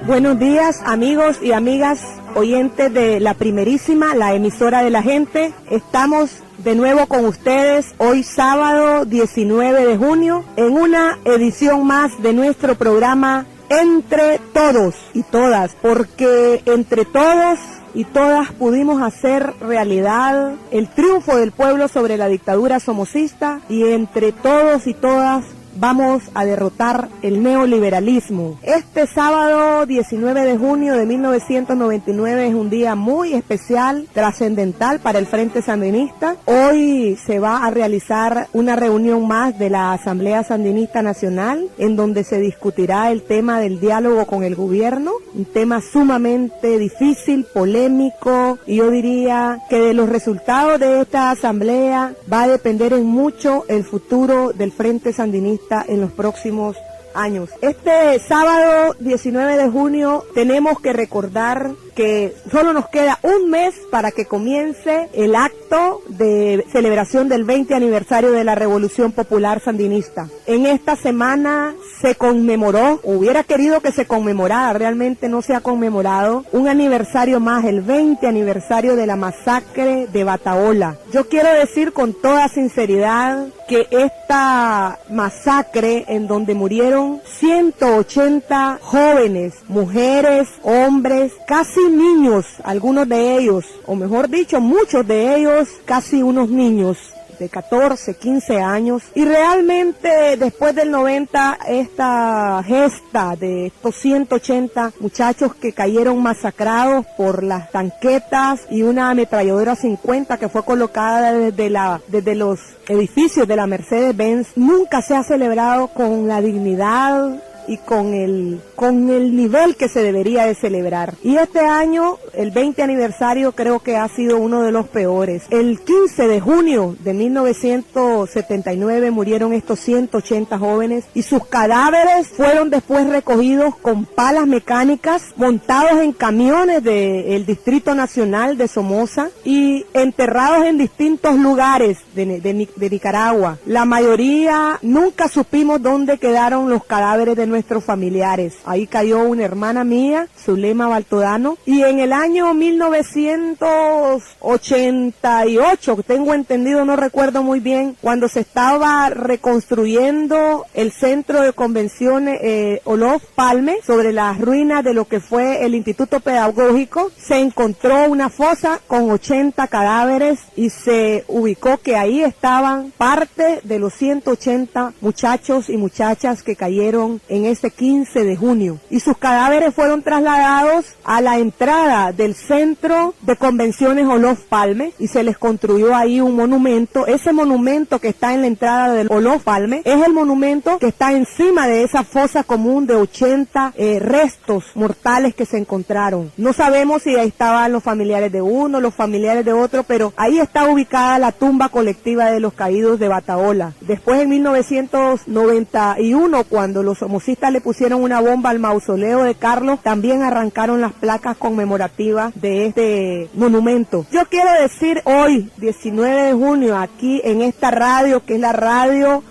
Buenos días, amigos y amigas oyentes de la primerísima, la emisora de la gente. Estamos de nuevo con ustedes hoy sábado 19 de junio en una edición más de nuestro programa Entre Todos y Todas, porque entre todos y todas pudimos hacer realidad el triunfo del pueblo sobre la dictadura somocista, y entre todos y todas vamos a derrotar el neoliberalismo. Este sábado 19 de junio de 1999 es un día muy especial, trascendental para el Frente Sandinista. Hoy se va a realizar una reunión más de la Asamblea Sandinista Nacional, en donde se discutirá el tema del diálogo con el gobierno, un tema sumamente difícil, polémico, y yo diría que de los resultados de esta asamblea va a depender en mucho el futuro del Frente Sandinista en los próximos años. Este sábado 19 de junio tenemos que recordar que solo nos queda un mes para que comience el acto de celebración del 20 aniversario de la Revolución Popular Sandinista. En esta semana se conmemoró, hubiera querido que se conmemorara, realmente no se ha conmemorado, un aniversario más, el 20 aniversario de la masacre de Bataola. Yo quiero decir con toda sinceridad que esta masacre, en donde murieron 180 jóvenes, mujeres, hombres, casi niños, algunos de ellos, o mejor dicho, muchos de ellos, casi unos niños de 14, 15 años, y realmente después del 90, esta gesta de estos 180 muchachos que cayeron masacrados por las tanquetas y una ametralladora 50 que fue colocada desde los edificios de la Mercedes-Benz, nunca se ha celebrado con la dignidad y con el nivel que se debería de celebrar. Y este año, el 20 aniversario, creo que ha sido uno de los peores. El 15 de junio de 1979 murieron estos 180 jóvenes, y sus cadáveres fueron después recogidos con palas mecánicas, montados en camiones del Distrito Nacional de Somoza y enterrados en distintos lugares de Nicaragua. La mayoría nunca supimos dónde quedaron los cadáveres de nuestros familiares. Ahí cayó una hermana mía, Zulema Baltodano, y en el año 1988, tengo entendido, no recuerdo muy bien, cuando se estaba reconstruyendo el centro de convenciones Olof Palme, sobre las ruinas de lo que fue el Instituto Pedagógico, se encontró una fosa con 80 cadáveres y se ubicó que ahí estaban parte de los 180 muchachos y muchachas que cayeron en ese 15 de junio, y sus cadáveres fueron trasladados a la entrada del centro de convenciones Olof Palme, y se les construyó ahí un monumento. Ese monumento que está en la entrada del Olof Palme es el monumento que está encima de esa fosa común de 80 restos mortales que se encontraron. No sabemos si ahí estaban los familiares de uno, los familiares de otro, pero ahí está ubicada la tumba colectiva de los caídos de Bataola. Después, en 1991, cuando los somocistas le pusieron una bomba al mausoleo de Carlos, también arrancaron las placas conmemorativas de este monumento. Yo quiero decir hoy, 19 de junio, aquí en esta radio, que es la radio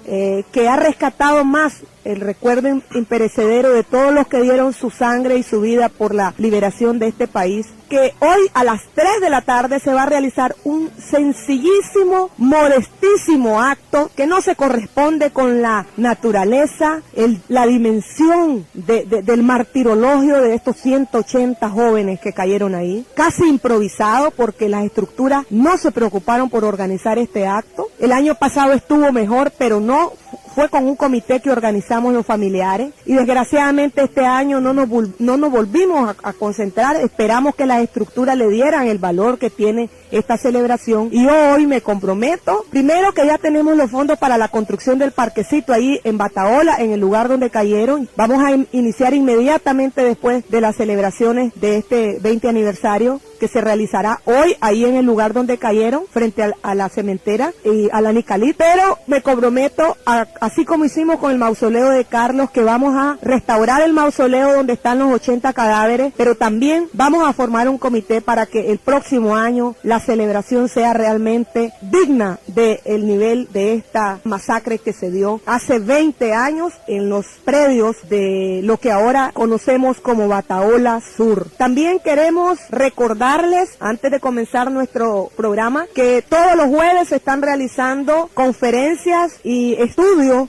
que ha rescatado más el recuerdo imperecedero de todos los que dieron su sangre y su vida por la liberación de este país, que hoy a las 3 de la tarde se va a realizar un sencillísimo, modestísimo acto que no se corresponde con la naturaleza, la dimensión del martirologio de estos 180 jóvenes que cayeron ahí, casi improvisado, porque las estructuras no se preocuparon por organizar este acto. El año pasado estuvo mejor, pero no fue con un comité que organizamos los familiares, y desgraciadamente este año no nos volvimos a concentrar. Esperamos que las estructuras le dieran el valor que tiene esta celebración, y yo hoy me comprometo, primero, que ya tenemos los fondos para la construcción del parquecito ahí en Bataola, en el lugar donde cayeron. Vamos a iniciar inmediatamente después de las celebraciones de este 20 aniversario. que se realizará hoy ahí en el lugar donde cayeron, frente a la cementera y a la Nicalit, pero me comprometo, así como hicimos con el mausoleo de Carlos, que vamos a restaurar el mausoleo donde están los 80 cadáveres, pero también vamos a formar un comité para que el próximo año la celebración sea realmente digna del nivel de esta masacre que se dio hace 20 años en los predios de lo que ahora conocemos como Bataola Sur. También queremos recordarles, antes de comenzar nuestro programa, que todos los jueves se están realizando conferencias y estudios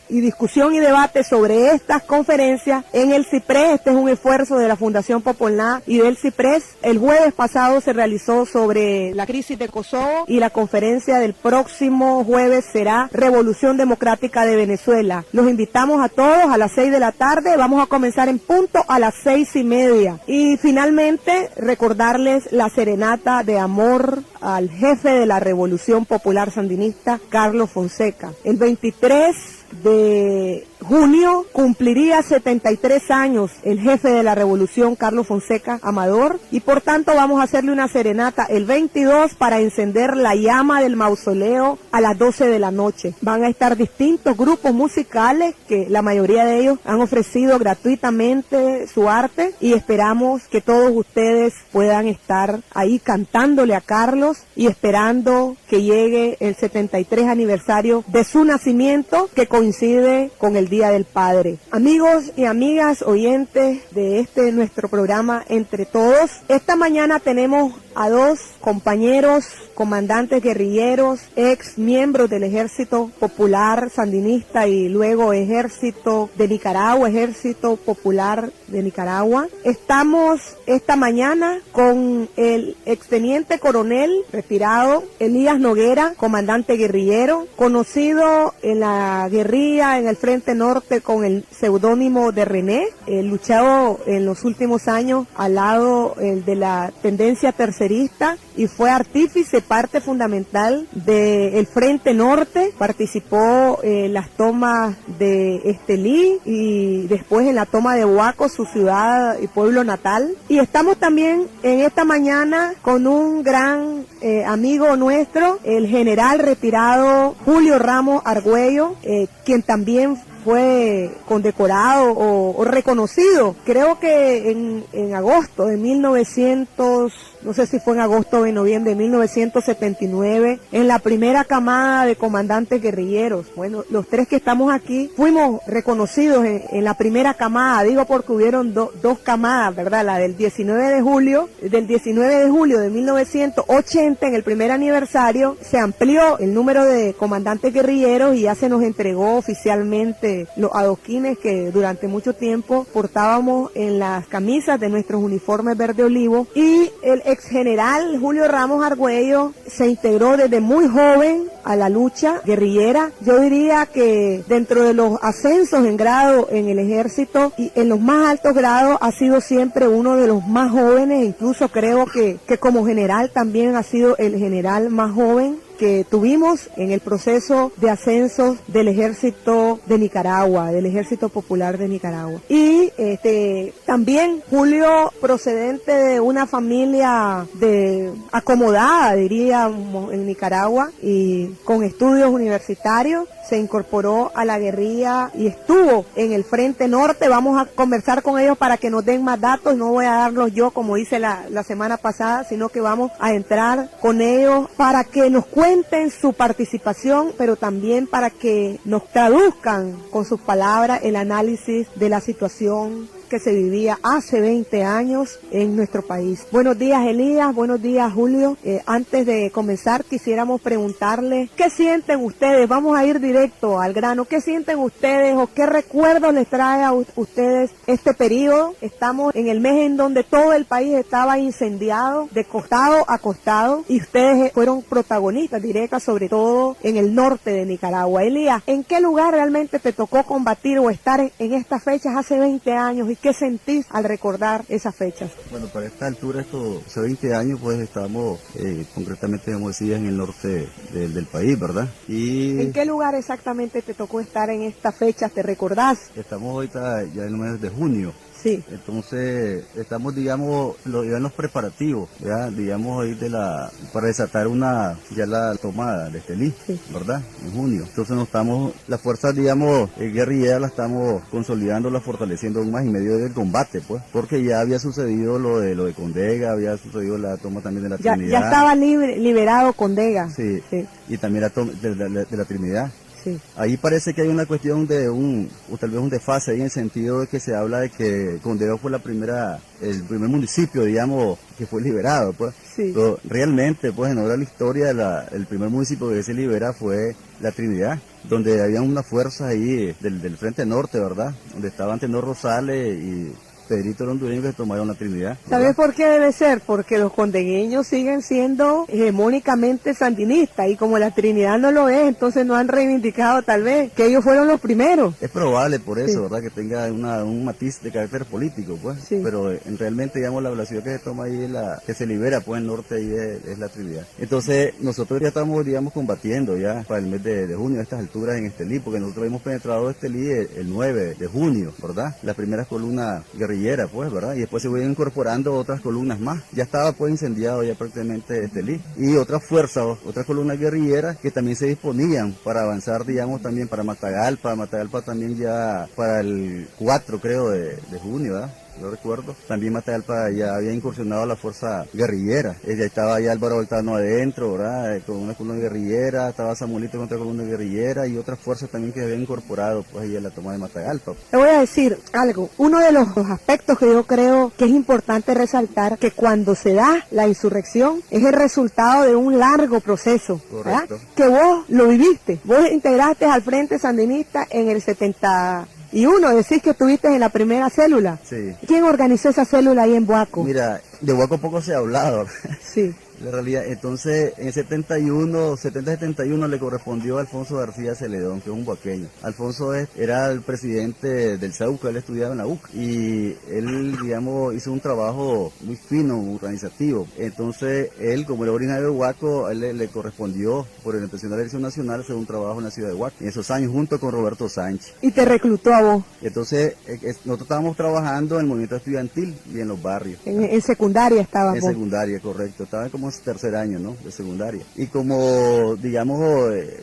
y discusión y debate sobre estas conferencias en el CIPRES. Este es un esfuerzo de la Fundación Popolná y del CIPRES. El jueves pasado se realizó sobre la crisis de Kosovo y la conferencia del próximo jueves será Revolución Democrática de Venezuela. Los invitamos a todos a las 6 de la tarde. Vamos a comenzar en punto a las 6:30. Y finalmente recordarles la serenata de amor al jefe de la Revolución Popular Sandinista, Carlos Fonseca. El 23 de junio cumpliría 73 años el jefe de la revolución, Carlos Fonseca Amador, y por tanto vamos a hacerle una serenata el 22 para encender la llama del mausoleo a las 12 de la noche. Van a estar distintos grupos musicales que la mayoría de ellos han ofrecido gratuitamente su arte y esperamos que todos ustedes puedan estar ahí cantándole a Carlos y esperando que llegue el 73 aniversario de su nacimiento, que coincide con el Día del Padre. Amigos y amigas oyentes de nuestro programa Entre Todos, esta mañana tenemos a dos compañeros, comandantes guerrilleros, ex miembros del Ejército Popular Sandinista y luego Ejército de Nicaragua, Ejército Popular de Nicaragua. Estamos esta mañana con el exteniente coronel retirado Elías Noguera, comandante guerrillero, conocido en la guerrilla en el Frente Norte con el seudónimo de René, luchado en los últimos años al lado de la tendencia tercerista y fue artífice, parte fundamental del Frente Norte. Participó en las tomas de Estelí y después en la toma de Huaco, su ciudad y pueblo natal. Y estamos también en esta mañana con un gran amigo nuestro, el general retirado Julio Ramos Argüello, quien también fue condecorado o reconocido, creo que en agosto de 1900, no sé si fue en agosto o en noviembre de 1979, en la primera camada de comandantes guerrilleros. Bueno, los tres que estamos aquí fuimos reconocidos en la primera camada, digo porque hubieron dos camadas, ¿verdad? La del 19 de julio de 1980, en el primer aniversario, se amplió el número de comandantes guerrilleros y ya se nos entregó oficialmente los adoquines que durante mucho tiempo portábamos en las camisas de nuestros uniformes verde olivo. Y el ex general Julio Ramos Argüello se integró desde muy joven a la lucha guerrillera. Yo diría que dentro de los ascensos en grado en el ejército y en los más altos grados ha sido siempre uno de los más jóvenes, incluso creo que como general también ha sido el general más joven que tuvimos en el proceso de ascensos del Ejército de Nicaragua, del Ejército Popular de Nicaragua. Y también Julio, procedente de una familia acomodada, diríamos, en Nicaragua, y con estudios universitarios, se incorporó a la guerrilla y estuvo en el Frente Norte. Vamos a conversar con ellos para que nos den más datos. No voy a darlos yo como hice la semana pasada, sino que vamos a entrar con ellos para que nos cuenten su participación, pero también para que nos traduzcan con sus palabras el análisis de la situación que se vivía hace 20 años en nuestro país. Buenos días, Elías, buenos días, Julio. Antes de comenzar quisiéramos preguntarles ¿qué sienten ustedes? Vamos a ir directo al grano. ¿Qué sienten ustedes o qué recuerdos les trae a ustedes este periodo? Estamos en el mes en donde todo el país estaba incendiado de costado a costado y ustedes fueron protagonistas directas, sobre todo en el norte de Nicaragua. Elías, ¿en qué lugar realmente te tocó combatir o estar en estas fechas hace 20 años? y qué sentís al recordar esas fechas? Bueno, para esta altura, hace 20 años, pues estamos concretamente, como decía, en el norte del país, ¿verdad? Y ¿En qué lugar exactamente te tocó estar en estas fechas? ¿Te recordás? estamos ahorita ya en el mes de junio. Sí. Entonces, estamos, digamos, ya en los preparativos, ya, digamos, ahí para desatar ya la toma de Estelí, Sí. ¿verdad? En junio. Entonces, las fuerzas, digamos, guerrilleras las estamos consolidando, las fortaleciendo aún más en medio del combate, pues, porque ya había sucedido lo de Condega, había sucedido la toma también de la Trinidad. Ya estaba liberado Condega. Sí, sí. Y también la toma de la Trinidad. Sí. Ahí parece que hay una cuestión o tal vez un desfase ahí en el sentido de que se habla de que Condega fue el primer municipio, digamos, que fue liberado, pues. Sí. Pero realmente, pues, en honor a la historia, el primer municipio que se libera fue la Trinidad, donde había una fuerza ahí del Frente Norte, ¿verdad? Donde estaban Tenor Rosales y Pedrito el Hondureño, que tomaron la Trinidad, ¿verdad? ¿Sabes por qué debe ser? Porque los condegueños siguen siendo hegemónicamente sandinistas y como la Trinidad no lo es, entonces no han reivindicado tal vez que ellos fueron los primeros. Es probable por eso, Sí. ¿verdad? Que tenga un matiz de carácter político, pues. Sí. Pero realmente, digamos, la ciudad que se toma ahí, que se libera, pues, el norte ahí es la Trinidad. Entonces, nosotros ya estamos, digamos, combatiendo ya para el mes de junio a estas alturas en Estelí, porque nosotros hemos penetrado Estelí el 9 de junio, ¿verdad? Las primeras columnas guerrilleras, pues, ¿verdad? Y después se fueron incorporando otras columnas más. Ya estaba, pues, incendiado ya prácticamente Estelí. Y otras fuerzas, otras columnas guerrilleras que también se disponían para avanzar, digamos, también para Matagalpa también ya para el 4, creo, de junio, ¿verdad? Yo recuerdo. También Matagalpa ya había incursionado a la fuerza guerrillera. Ya estaba ya Álvaro Voltano adentro, ¿verdad? Con una columna guerrillera, estaba Samuelito con otra columna guerrillera y otras fuerzas también que habían incorporado, pues, ahí a la toma de Matagalpa. Te voy a decir algo. Uno de los aspectos que yo creo que es importante resaltar, que cuando se da la insurrección es el resultado de un largo proceso, ¿verdad? Correcto. Que vos lo viviste. Vos integraste al Frente Sandinista en el 71, decís que estuviste en la primera célula. Sí. ¿Quién organizó esa célula ahí en Boaco? Mira, de Boaco poco se ha hablado. Sí. La realidad, entonces, en 70-71 le correspondió a Alfonso García Celedón, que es un boaqueño. Alfonso era el presidente del SAUCA, él estudiaba en la UC, y él, digamos, hizo un trabajo muy fino, organizativo. Entonces, él, como era originario de Huaco, a él le correspondió, por orientación de la Dirección Nacional, hacer un trabajo en la ciudad de Huaco, en esos años, junto con Roberto Sánchez. Y te reclutó a vos. Entonces, nosotros estábamos trabajando en el movimiento estudiantil y en los barrios. En secundaria estabas En vos. secundaria, correcto. Estaba como en tercer año, ¿no? De secundaria. Y como, digamos,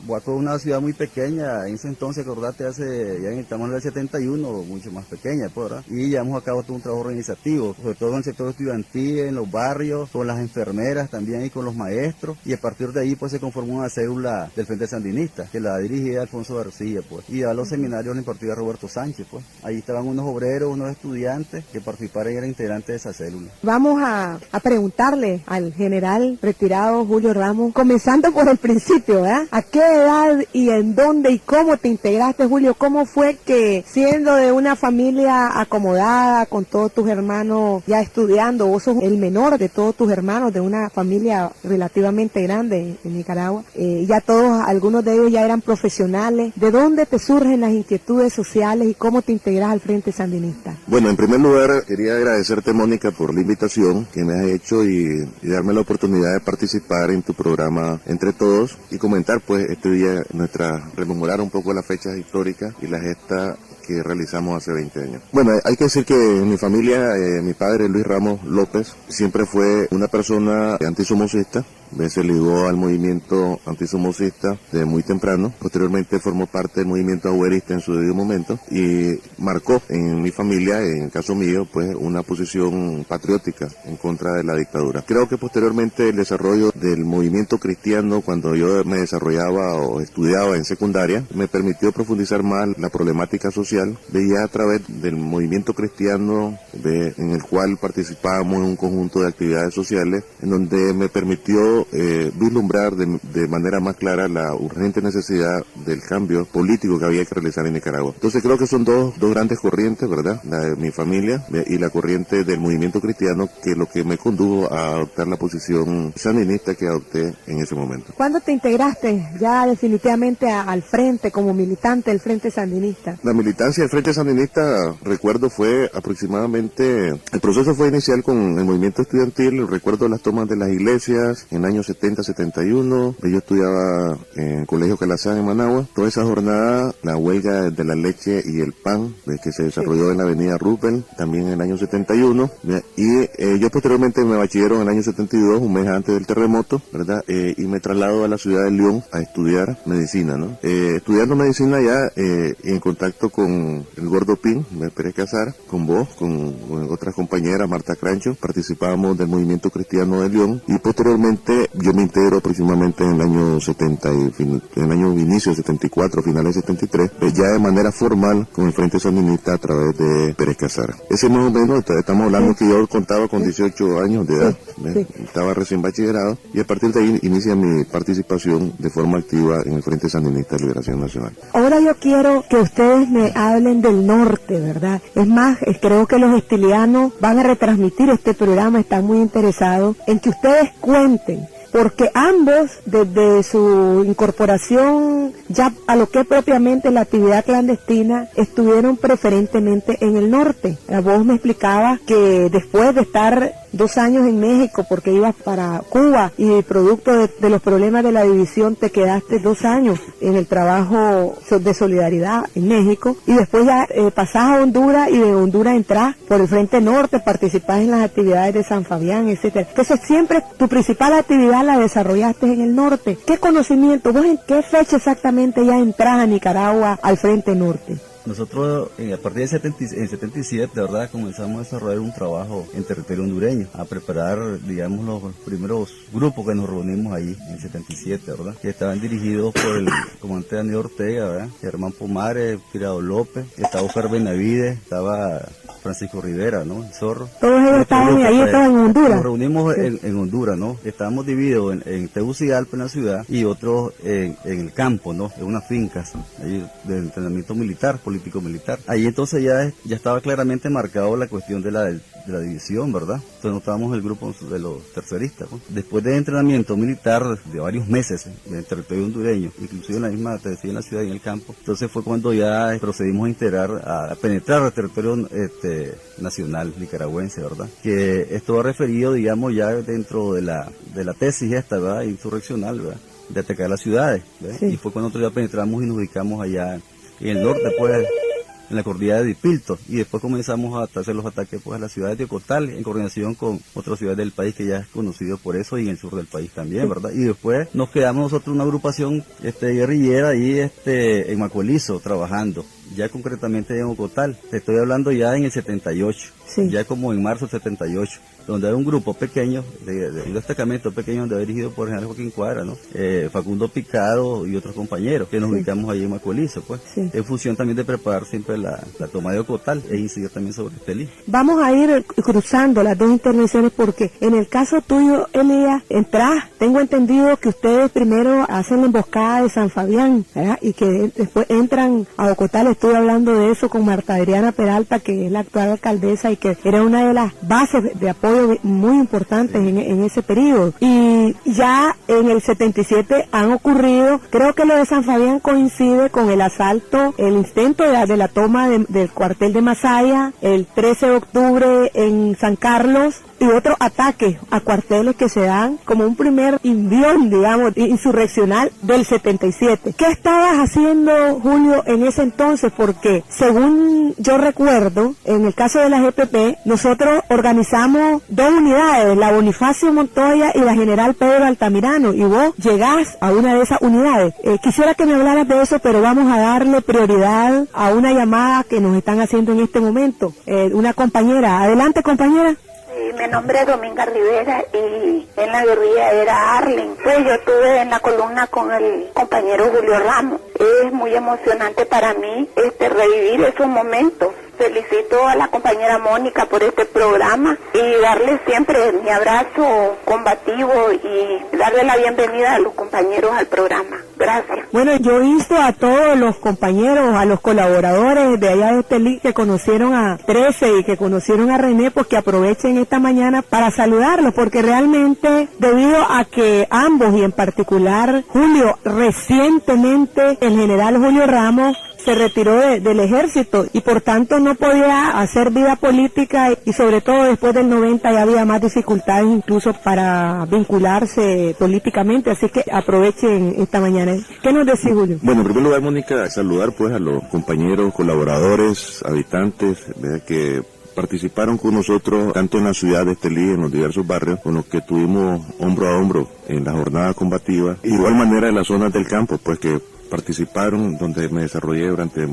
Boaco es una ciudad muy pequeña, en ese entonces, acordate, estamos en el 71, mucho más pequeña, pues, ¿verdad? Y llevamos a cabo todo un trabajo organizativo, sobre todo en el sector estudiantil, en los barrios, con las enfermeras también y con los maestros. Y a partir de ahí, pues, se conformó una célula del Frente Sandinista, que la dirigía Alfonso García, pues. Y a los seminarios la impartía Roberto Sánchez, pues. Ahí estaban unos obreros, unos estudiantes que participaron y eran integrantes de esa célula. Vamos a preguntarle al general retirado Julio Ramos, comenzando por el principio, ¿verdad? ¿A qué edad y en dónde y cómo te integraste, Julio? ¿Cómo fue que, siendo de una familia acomodada, con todos tus hermanos ya estudiando, vos sos el menor de todos tus hermanos, de una familia relativamente grande en Nicaragua, ya todos, algunos de ellos ya eran profesionales, ¿de dónde te surgen las inquietudes sociales y cómo te integras al Frente Sandinista? Bueno, en primer lugar, quería agradecerte, Mónica, por la invitación que me has hecho y darme la oportunidad de participar en tu programa Entre Todos y comentar, pues, este día rememorar un poco las fechas históricas y la gesta que realizamos hace 20 años. Bueno, hay que decir que en mi familia, mi padre, Luis Ramos López, siempre fue una persona antisomocista. Se ligó al movimiento antisomocista desde muy temprano. Posteriormente formó parte del movimiento agüerista en su debido momento y marcó en mi familia, en el caso mío, pues una posición patriótica en contra de la dictadura. Creo que posteriormente el desarrollo del movimiento cristiano, cuando yo me desarrollaba o estudiaba en secundaria, me permitió profundizar más la problemática social. Veía a través del movimiento cristiano en el cual participábamos en un conjunto de actividades sociales, en donde me permitió pudo vislumbrar de manera más clara la urgente necesidad del cambio político que había que realizar en Nicaragua. Entonces creo que son dos grandes corrientes, ¿verdad? La de mi familia y la corriente del movimiento cristiano, que lo que me condujo a adoptar la posición sandinista que adopté en ese momento. ¿Cuándo te integraste ya definitivamente al frente como militante del Frente Sandinista? La militancia del Frente Sandinista, recuerdo, fue aproximadamente, el proceso fue inicial con el movimiento estudiantil, recuerdo las tomas de las iglesias en el año 70-71, yo estudiaba en el Colegio Calazán en Managua, toda esa jornada, la huelga de la leche y el pan, que se desarrolló en la avenida Rupel, también en el año 71, y yo posteriormente me bachillero en el año 72, un mes antes del terremoto, ¿verdad? Y me traslado a la ciudad de León a estudiar medicina, ¿no? Estudiando medicina ya en contacto con el Gordo Pin, Pérez Casar, con vos, con otras compañeras, Marta Crancho, participábamos del movimiento cristiano de León, y posteriormente yo me integro aproximadamente en el año 70, en el año inicio de 74, finales de 73, ya de manera formal con el Frente Sandinista a través de Pérez Casar. Ese más o menos, estamos hablando que yo contaba con 18 años de edad, estaba recién bachillerado, y a partir de ahí inicia mi participación de forma activa en el Frente Sandinista de Liberación Nacional. Ahora yo quiero que ustedes me hablen del norte, ¿verdad? Es más, creo que los estilianos van a retransmitir este programa, están muy interesados en que ustedes cuenten, porque ambos, desde su incorporación ya a lo que es propiamente la actividad clandestina, estuvieron preferentemente en el norte. Vos me explicabas que después de estar 2 años en México, porque ibas para Cuba, y producto de los problemas de la división te quedaste 2 años en el trabajo de solidaridad en México, y después ya pasás a Honduras, y de Honduras entrás por el Frente Norte, participás en las actividades de San Fabián, etcétera. Entonces siempre tu principal actividad la desarrollaste en el norte. ¿Qué conocimiento? ¿Vos en qué fecha exactamente ya entrás a Nicaragua al Frente Norte? Nosotros a partir de 77, de verdad, comenzamos a desarrollar un trabajo en territorio hondureño, a preparar, digamos, los primeros grupos que nos reunimos ahí en 77, ¿verdad? Que estaban dirigidos por el comandante Daniel Ortega, ¿verdad? Germán Pomares, Tirado López, estaba Oscar Benavides, estaba Francisco Rivera, ¿no? El Zorro. Todos ellos estaban ahí, estaban en Honduras. Nos reunimos en Honduras, ¿no? Estábamos divididos en Tegucigalpa, en la ciudad, y otros en el campo, ¿no? En unas fincas ahí de entrenamiento militar, político-militar. Ahí entonces ya estaba claramente marcado la cuestión de la división, ¿verdad? Entonces no estábamos en el grupo de los terceristas, ¿no? Después de entrenamiento militar de varios meses en el territorio hondureño, inclusive en la misma, te decía, en la ciudad y en el campo, entonces fue cuando ya procedimos a integrar, a penetrar al territorio nacional nicaragüense, ¿verdad? Que esto va referido, digamos, ya dentro de la tesis esta, ¿verdad? Insurreccional, ¿verdad? De atacar las ciudades, ¿verdad? Sí. Y fue cuando nosotros ya penetramos y nos ubicamos allá en el norte, pues, en la cordillera de Dipilto, y después comenzamos a hacer los ataques, pues, a las ciudades de Ocotal, en coordinación con otras ciudades del país que ya es conocido por eso, y en el sur del país también, ¿verdad? Y después nos quedamos nosotros una agrupación guerrillera ahí en Macuelizo trabajando, ya concretamente en Ocotal. Te estoy hablando ya en el 78, sí. Ya como en marzo del 78, donde era un grupo pequeño, un destacamento pequeño donde era dirigido por el general Joaquín Cuadra, ¿no? Facundo Picado y otros compañeros, que nos ubicamos ahí en Macuelizo, pues, en función también de preparar siempre la toma de Ocotal e incidir también sobre Estelí. Vamos a ir cruzando las dos intervenciones, porque en el caso tuyo, Elías, tengo entendido que ustedes primero hacen la emboscada de San Fabián, ¿verdad? Y que después entran a Ocotal. Estuve hablando de eso con Marta Adriana Peralta, que es la actual alcaldesa, y que era una de las bases de apoyo muy importantes en ese periodo. Y ya en el 77 han ocurrido, creo que lo de San Fabián coincide con el asalto, el intento de la toma del cuartel de Masaya, el 13 de octubre en San Carlos, y otros ataques a cuarteles que se dan como un primer envión, digamos, insurreccional del 77. ¿Qué estabas haciendo, Julio, en ese entonces? Porque, según yo recuerdo, en el caso de la GPP, nosotros organizamos 2 unidades, la Bonifacio Montoya y la General Pedro Altamirano, y vos llegás a una de esas unidades. Quisiera que me hablaras de eso, pero vamos a darle prioridad a una llamada que nos están haciendo en este momento. Una compañera. Adelante, compañera. Mi nombre es Dominga Rivera y en la guerrilla era Arlen. Pues yo estuve en la columna con el compañero Julio Ramos. es muy emocionante para mí revivir esos momentos. Felicito a la compañera Mónica por este programa y darle siempre mi abrazo combativo y darle la bienvenida a los compañeros al programa. Gracias. Bueno, yo insto a todos los compañeros, a los colaboradores de allá de Estelí que conocieron a 13 y que conocieron a René, pues que aprovechen esta mañana para saludarlos, porque realmente debido a que ambos y en particular Julio, recientemente el general Julio Ramos se retiró del ejército y por tanto no podía hacer vida política y sobre todo después del 90 ya había más dificultades incluso para vincularse políticamente, así que aprovechen esta mañana. ¿Qué nos decís, Julio? Bueno, en primer lugar, Mónica, saludar pues a los compañeros, colaboradores, habitantes, ¿verdad?, que participaron con nosotros tanto en la ciudad de Estelí, en los diversos barrios, con los que estuvimos hombro a hombro en la jornada combativa. De igual manera en las zonas del campo, pues que participaron, donde me desarrollé durante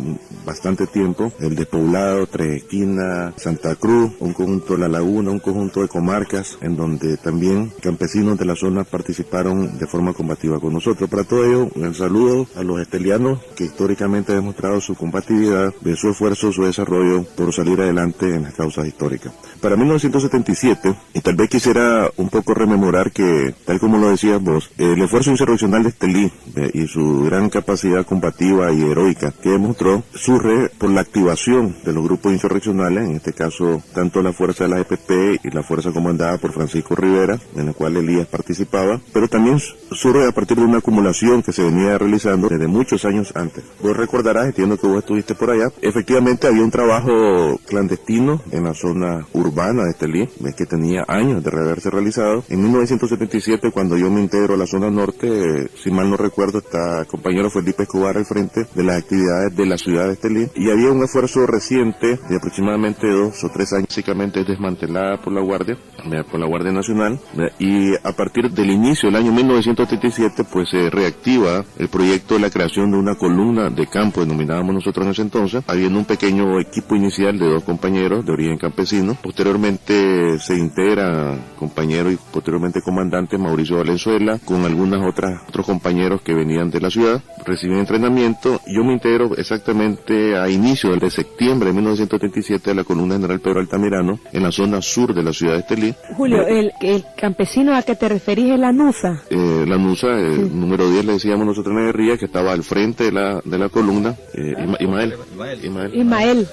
bastante tiempo, el Despoblado, Tres Esquinas, Santa Cruz, un conjunto de La Laguna, un conjunto de comarcas, en donde también campesinos de la zona participaron de forma combativa con nosotros. Para todo ello, un saludo a los estelianos que históricamente han demostrado su combatividad, de su esfuerzo, su desarrollo por salir adelante en las causas históricas. Para 1977, y tal vez quisiera un poco rememorar que, tal como lo decías vos, el esfuerzo insurreccional de Estelí y su gran capacidad combativa y heroica que demostró surge por la activación de los grupos insurreccionales, en este caso tanto la fuerza de la EPP y la fuerza comandada por Francisco Rivera, en la cual Elías participaba, pero también surge a partir de una acumulación que se venía realizando desde muchos años antes. Vos recordarás, entiendo que vos estuviste por allá, efectivamente había un trabajo clandestino en la zona urbana de Estelí, que tenía años de haberse realizado. En 1977, cuando yo me integro a la zona norte, si mal no recuerdo, está compañero Felipe Escobar al frente de las actividades de la ciudad de Estelí, y había un esfuerzo reciente de aproximadamente 2 o 3 años, básicamente desmantelada por la Guardia Nacional, y a partir del inicio del año 1977 pues se reactiva el proyecto de la creación de una columna de campo, denominábamos nosotros en ese entonces, habiendo un pequeño equipo inicial de 2 compañeros de origen campesino. Posteriormente se integra compañero y posteriormente comandante Mauricio Valenzuela con otros compañeros que venían de la ciudad, reciben entrenamiento. Yo me integro exactamente a inicio de septiembre de 1977 a la columna general Pedro Altamirano en la zona sur de la ciudad de Estelí. Julio, el campesino a que te referís es la NUSA. La NUSA, sí. Número 10 le decíamos nosotros en la guerrilla, que estaba al frente de la columna, Ismael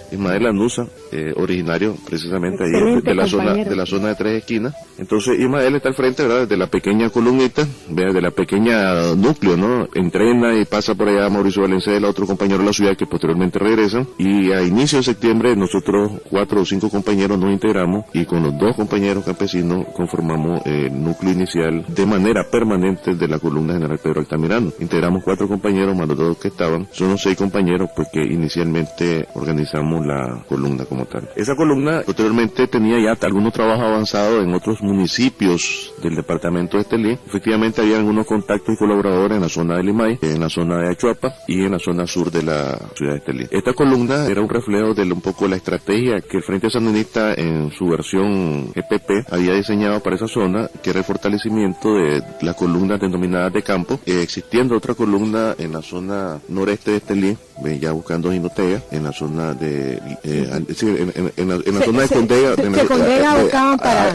Lanusa, originario precisamente ahí de la zona de Tres Esquinas. Entonces Ismael está al frente, ¿verdad?, desde la pequeña columnita, de la pequeña núcleo, ¿no? Entrena y pasa por allá Mauricio Valenzuela, otro compañero de la ciudad que posteriormente regresan, y a inicio de septiembre nosotros 4 o 5 compañeros nos integramos y con los 2 compañeros campesinos conformamos el núcleo inicial de manera permanente de la columna general Pedro Altamirano. Integramos 4 compañeros más los 2 que estaban, son los 6 compañeros pues que inicialmente organizamos la columna como tal. Esa columna posteriormente tenía ya algunos trabajos avanzados en otros municipios del departamento de Estelí. Efectivamente había algunos contactos y colaboradores en la zona de Limay, en la zona de Achuapa y en la zona sur de la ciudad de Estelí. Esta columna era un reflejo de un poco la estrategia que el Frente Sandinista en su versión EPP había diseñado para esa zona, que era el fortalecimiento de las columnas denominadas de campo, existiendo otra columna en la zona noreste de Estelí, ya buscando Jinotega, en la zona de en la zona de Condega,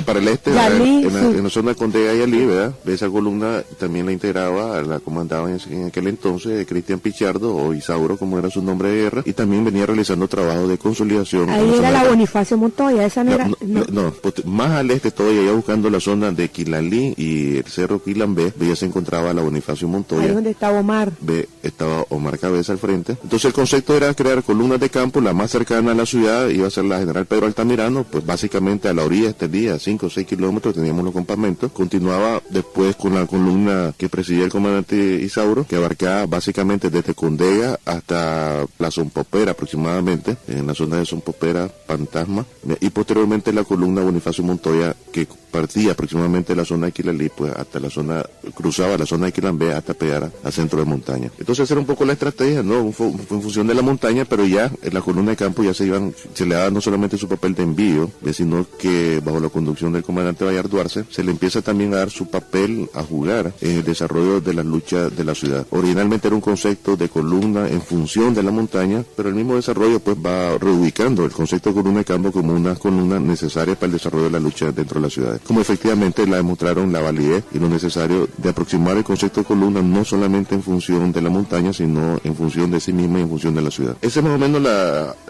para el este, en la zona de Condega y Alí, ¿verdad? Esa columna también la integraba, la comandaba en aquel entonces Cristian Pichardo, o Isauro como era su nombre de guerra, y también venía realizando trabajo de consolidación. Ahí era la Bonifacio Montoya, esa no era... No, más al este todavía, ya buscando la zona de Quilalí y el cerro Quilambé, ya se encontraba la Bonifacio Montoya. Ahí donde estaba Omar. Estaba Omar Cabeza al frente. Entonces el concepto era crear columnas de campo, la más cercana a la ciudad iba a ser la general Pedro Altamirano, pues básicamente a la orilla de Estelí, a 5 o 6 kilómetros teníamos los campamentos. Continuaba después con la columna que presidía el comandante Isauro, que abarcaba básicamente desde Condega hasta la Zompopera aproximadamente, en la zona de Zompopera, Fantasma, y posteriormente la columna Bonifacio Montoya, que partía aproximadamente de la zona de Quilalí, pues hasta la zona, cruzaba la zona de Quilambé hasta pegar al centro de montaña. Entonces era un poco la estrategia, ¿no? Fue en función de la montaña, pero ya en la columna de campo ya se le daba no solamente su papel de envío, sino que bajo la conducción del comandante Bayard Duarce, se le empieza también a dar su papel a jugar en el desarrollo de la lucha de la ciudad. Originalmente plantear un concepto de columna en función de la montaña, pero el mismo desarrollo pues va reubicando el concepto de columna de campo como una columna necesaria para el desarrollo de la lucha dentro de las ciudades. Como efectivamente la demostraron la validez y lo necesario de aproximar el concepto de columna no solamente en función de la montaña, sino en función de sí misma y en función de la ciudad. Ese es más o menos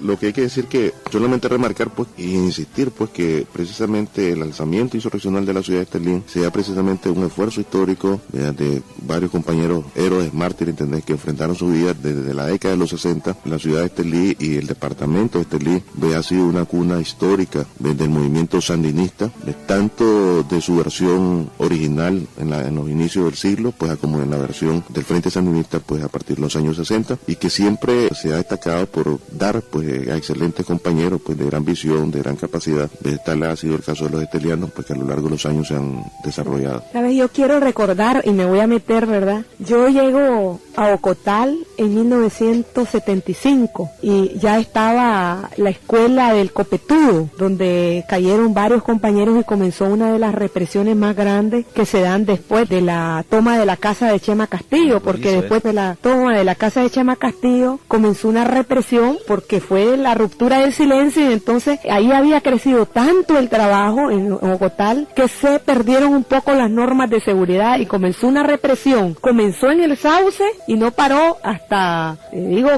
lo que hay que decir, que solamente remarcar pues y insistir pues que precisamente el alzamiento insurreccional de la ciudad de Estelín sea precisamente un esfuerzo histórico de varios compañeros héroes, mártires, ¿entendés?, que enfrentaron su vida desde la década de los 60. La ciudad de Estelí y el departamento de Estelí ha sido una cuna histórica del movimiento sandinista, tanto de su versión original en los inicios del siglo, pues como en la versión del Frente Sandinista, pues a partir de los años 60, y que siempre se ha destacado por dar pues a excelentes compañeros pues de gran visión, de gran capacidad. Tal ha sido el caso de los estelianos, pues que a lo largo de los años se han desarrollado. Sabes, yo quiero recordar, y me voy a meter, ¿verdad? Yo llego a Ocotal en 1975 y ya estaba la escuela del Copetudo, donde cayeron varios compañeros y comenzó una de las represiones más grandes que se dan después de la toma de la casa de Chema Castillo, porque después de la toma de la casa de Chema Castillo comenzó una represión porque fue la ruptura del silencio, y entonces ahí había crecido tanto el trabajo en Ocotal que se perdieron un poco las normas de seguridad y comenzó una represión. Comenzó en el Sauce y no paró hasta,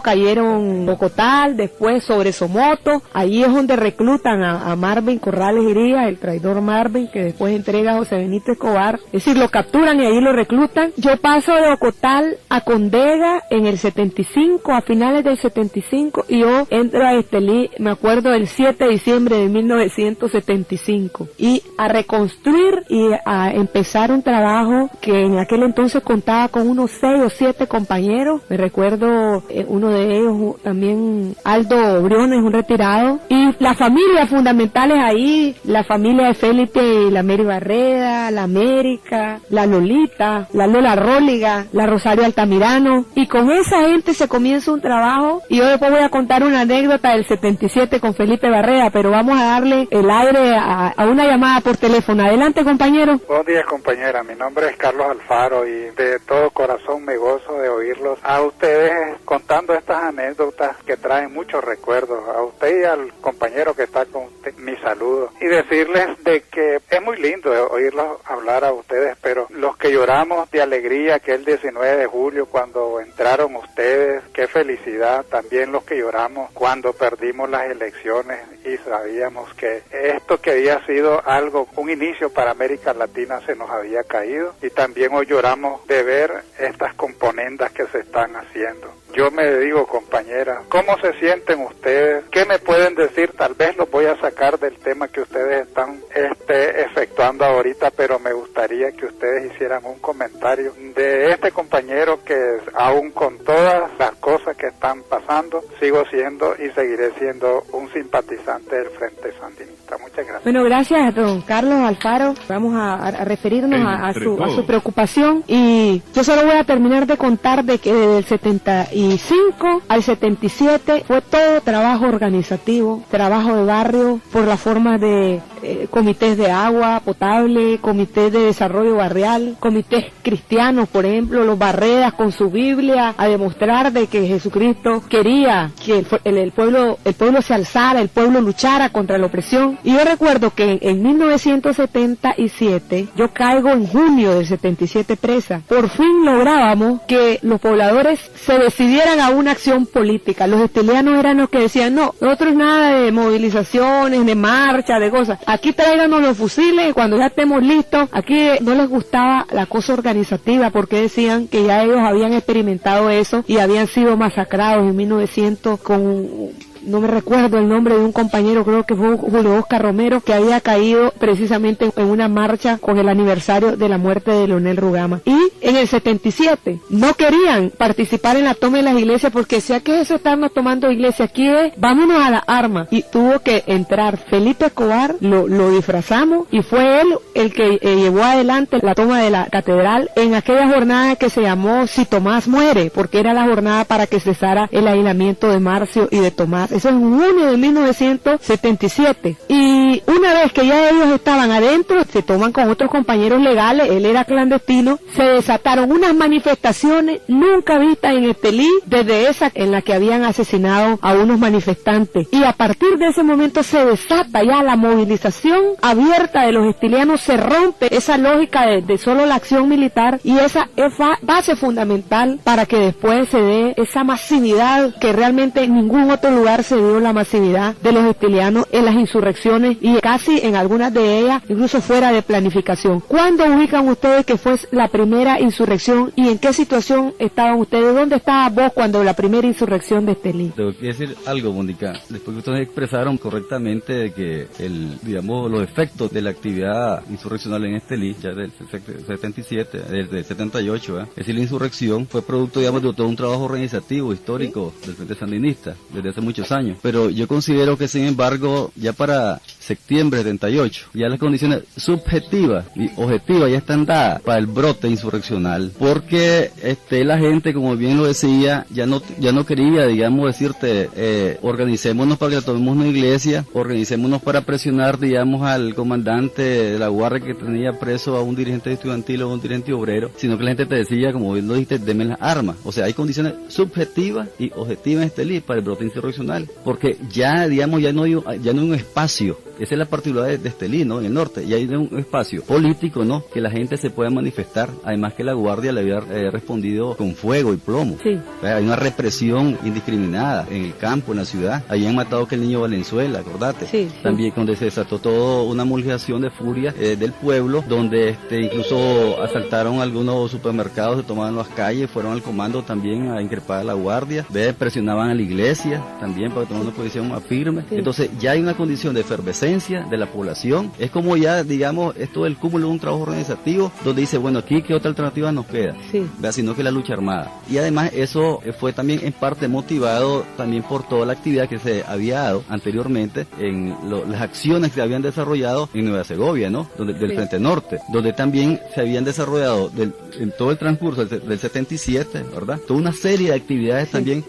cayeron Ocotal, después sobre Somoto. Ahí es donde reclutan a Marvin Corrales Irías, el traidor Marvin, que después entrega a José Benito Escobar. Es decir, lo capturan y ahí lo reclutan. Yo paso de Ocotal a Condega en el 75, a finales del 75, y yo entro a Estelí, me acuerdo, el 7 de diciembre de 1975, y a reconstruir y a empezar un trabajo que en aquel entonces contaba con unos 6 o 7 compañeros. Me recuerdo uno de ellos también, Aldo Briones, un retirado, y las familias fundamentales ahí, la familia de Felipe y la Mary Barreda, la América, la Lolita, la Lola Róliga, la Rosario Altamirano, y con esa gente se comienza un trabajo. Y yo después voy a contar una anécdota del 77 con Felipe Barreda, pero vamos a darle el aire a una llamada por teléfono. Adelante, compañero. Buenos días, compañera. Mi nombre es Carlos Alfaro y de todo corazón me gozo de oírlos a ustedes contando estas anécdotas que traen muchos recuerdos. A usted y al compañero que está con usted, mi saludo. Y decirles de que es muy lindo oírlos hablar a ustedes, pero los que lloramos de alegría que el 19 de julio cuando entraron ustedes, qué felicidad. También los que lloramos cuando perdimos las elecciones y sabíamos que esto que había sido algo, un inicio para América Latina, se nos había caído. Y también hoy lloramos de ver estas componendas que se están haciendo. Yo me digo, compañera, ¿cómo se sienten ustedes? ¿Qué me pueden decir? Tal vez los voy a sacar del tema que ustedes están efectuando ahorita, pero me gustaría que ustedes hicieran un comentario de este compañero que aún con todas las cosas que están pasando, sigo siendo y seguiré siendo un simpatizante del Frente Sandinista. Muchas gracias. Bueno, gracias, don Carlos Alfaro. Vamos a referirnos a su preocupación, y yo solo voy a terminar de contar de que desde el 75 al 77 fue todo trabajo organizativo, trabajo de barrio, por la forma de comités de agua potable, comités de desarrollo barrial, comités cristianos, por ejemplo, los Barredas con su Biblia, a demostrar de que Jesucristo quería que el pueblo se alzara, el pueblo luchara contra la opresión. Y yo recuerdo que en 1977, yo caigo en junio del 77 presa, por fin lográbamos que los pobladores se decidieran a una acción política. Los estelianos eran los que decían, no, nosotros nada de movilizaciones, de marcha, de cosas. Aquí tráiganos los fusiles y cuando ya estemos listos. Aquí no les gustaba la cosa organizativa porque decían que ya ellos habían experimentado eso y habían sido masacrados en 1900 no me recuerdo el nombre de un compañero, creo que fue Julio Oscar Romero, que había caído precisamente en una marcha con el aniversario de la muerte de Leonel Rugama. Y en el 77 no querían participar en la toma de las iglesias porque decía, ¿qué es eso estarnos tomando iglesias? Aquí es, vámonos a la arma. Y tuvo que entrar Felipe Escobar, lo disfrazamos y fue él el que llevó adelante la toma de la catedral en aquella jornada que se llamó Si Tomás muere, porque era la jornada para que cesara el aislamiento de Marcio y de Tomás Eso es en junio de 1977. Y una vez que ya ellos estaban adentro, se toman con otros compañeros legales, él era clandestino, se desataron unas manifestaciones nunca vistas en Estelí, desde esa en la que habían asesinado a unos manifestantes. Y a partir de ese momento se desata ya la movilización abierta de los estilianos, se rompe esa lógica de solo la acción militar, y esa es base fundamental para que después se dé esa masividad que realmente en ningún otro lugar se dio, la masividad de los estilianos en las insurrecciones, y casi en algunas de ellas incluso fuera de planificación. ¿Cuándo ubican ustedes que fue la primera insurrección y en qué situación estaban ustedes? ¿Dónde estabas vos cuando la primera insurrección de Estelí? Tengo que decir algo, Mónica. Después que ustedes expresaron correctamente de que los efectos de la actividad insurreccional en Estelí, ya del 77, del 78, es decir, la insurrección fue producto, digamos, de todo un trabajo organizativo, histórico, del Frente Sandinista, desde hace muchos años. Pero yo considero que, sin embargo, ya para septiembre de 78, ya las condiciones subjetivas y objetivas ya están dadas para el brote insurreccional, porque la gente, como bien lo decía, ya no quería, digamos, decirte, organicémonos para que tomemos una iglesia, organicémonos para presionar, digamos, al comandante de la guardia que tenía preso a un dirigente estudiantil o un dirigente obrero, sino que la gente te decía, como bien lo dijiste, deme las armas. O sea, hay condiciones subjetivas y objetivas en Estelí para el brote insurreccional, porque ya, digamos, ya no hay un espacio. Esa es la particularidad de Estelí, ¿no? En el norte, y hay un espacio político, ¿no? Que la gente se pueda manifestar, además que la guardia le había respondido con fuego y plomo. Sí. Hay una represión indiscriminada en el campo, en la ciudad. Allí han matado que el niño Valenzuela, acordate. Sí, sí. También donde se desató toda una movilización de furia del pueblo, donde incluso asaltaron algunos supermercados, se tomaban las calles, fueron al comando también a increpar a la guardia, presionaban a la iglesia también para tomar una posición más firme. Sí. Entonces ya hay una condición de efervescencia de la población. Es como ya, digamos, esto del cúmulo de un trabajo organizativo, donde dice, bueno, aquí qué otra alternativa nos queda, sí, sino que la lucha armada. Y además eso fue también en parte motivado también por toda la actividad que se había dado anteriormente en las acciones que se habían desarrollado en Nueva Segovia, ¿no? Del sí, Frente Norte, donde también se habían desarrollado en todo el transcurso del 77, ¿verdad? Toda una serie de actividades, sí, también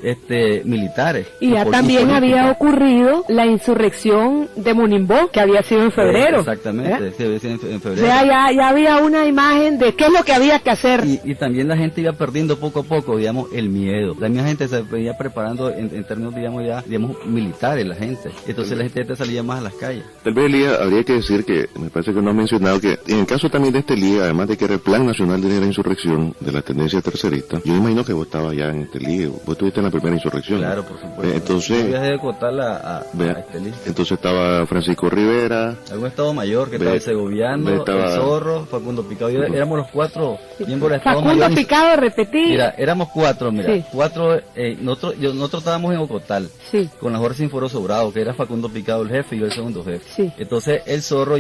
militares. Y ya también había ocurrido la insurrección de Monimbó, que había sido en febrero. Exactamente, sí, había sido en febrero. O sea, ya había una imagen de qué es lo que había que hacer. Y también la gente iba perdiendo poco a poco, digamos, el miedo. La misma gente se venía preparando en términos, digamos, militares, la gente. Entonces la gente salía más a las calles. Tal vez, Elías, habría que decir que, me parece que no ha mencionado que, en el caso también de Estelí, además de que era el Plan Nacional de la Insurrección de la tendencia tercerista, yo me imagino que vos estabas ya en Estelí, vos estuviste en la primera insurrección. Claro, por supuesto. Entonces, yo viajé de Cotal a Estelí. Entonces estaba Francisco Rivera, algún Estado Mayor, que estaba el Segoviano, el Zorro, Facundo Picado. Éramos los cuatro miembros del Estado Mayor. Facundo Picado, repetí. Mira, éramos cuatro, sí, cuatro, nosotros estábamos en Ocotal, sí, con la Jorge Sinforo Sobrado, que era Facundo Picado el jefe y yo el segundo jefe. Sí. Entonces el Zorro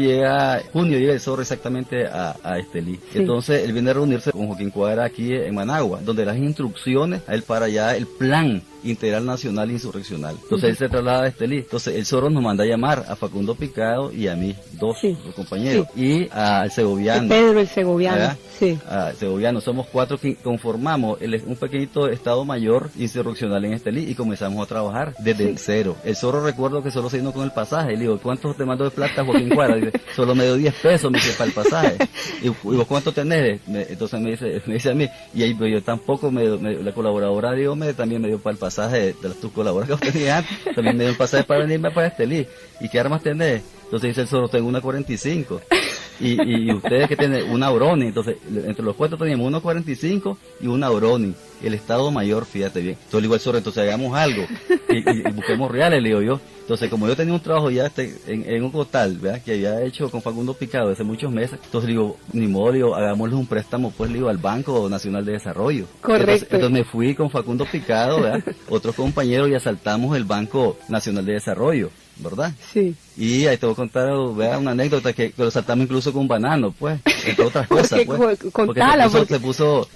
junio llega el Zorro exactamente a Estelí. Sí. Entonces él viene a reunirse con Joaquín Cuadra aquí en Managua, donde las instrucciones a él para allá el plan integral nacional insurreccional. Entonces él se traslada a Estelí. Entonces el Zorro nos manda a llamar a Facundo Picado y a mí, dos compañeros, y al Segoviano. Pedro el Segoviano. ¿verdad? Sí. Segoviano. Somos cuatro que conformamos un pequeñito Estado Mayor insurreccional en Estelí y comenzamos a trabajar desde cero. El Zorro, recuerdo que solo se vino con el pasaje. Le digo, ¿cuántos te mando de plata, Joaquín Cuadra? Dice, solo me dio 10 pesos, me dice, para el pasaje. ¿Y vos cuánto tenés? Entonces me dice a mí, y ahí yo tampoco, la colaboradora, digo, también me dio para el pasaje de tus colaboradores que tenías antes, también me dio un pasaje para venirme para Estelí. ¿Y qué armas tenés? Entonces dice el Zorro, tengo una 45. Y ustedes que tienen una Browning. Entonces, entre los cuatro teníamos una 45 y una Browning. El Estado Mayor, fíjate bien. Entonces le digo al Zorro, entonces hagamos algo y busquemos reales, le digo yo. Entonces, como yo tenía un trabajo ya en un Cotal, ¿verdad?, que había hecho con Facundo Picado hace muchos meses, entonces le digo, ni modo, le digo, hagámosle un préstamo, pues le digo, al Banco Nacional de Desarrollo. Correcto. Entonces me fui con Facundo Picado, ¿verdad?, otros compañeros, y asaltamos el Banco Nacional de Desarrollo, ¿verdad? Sí. Y ahí te voy a contar, vea, una anécdota que lo saltamos incluso con banano, pues, entre otras cosas, pues. Contala, porque se puso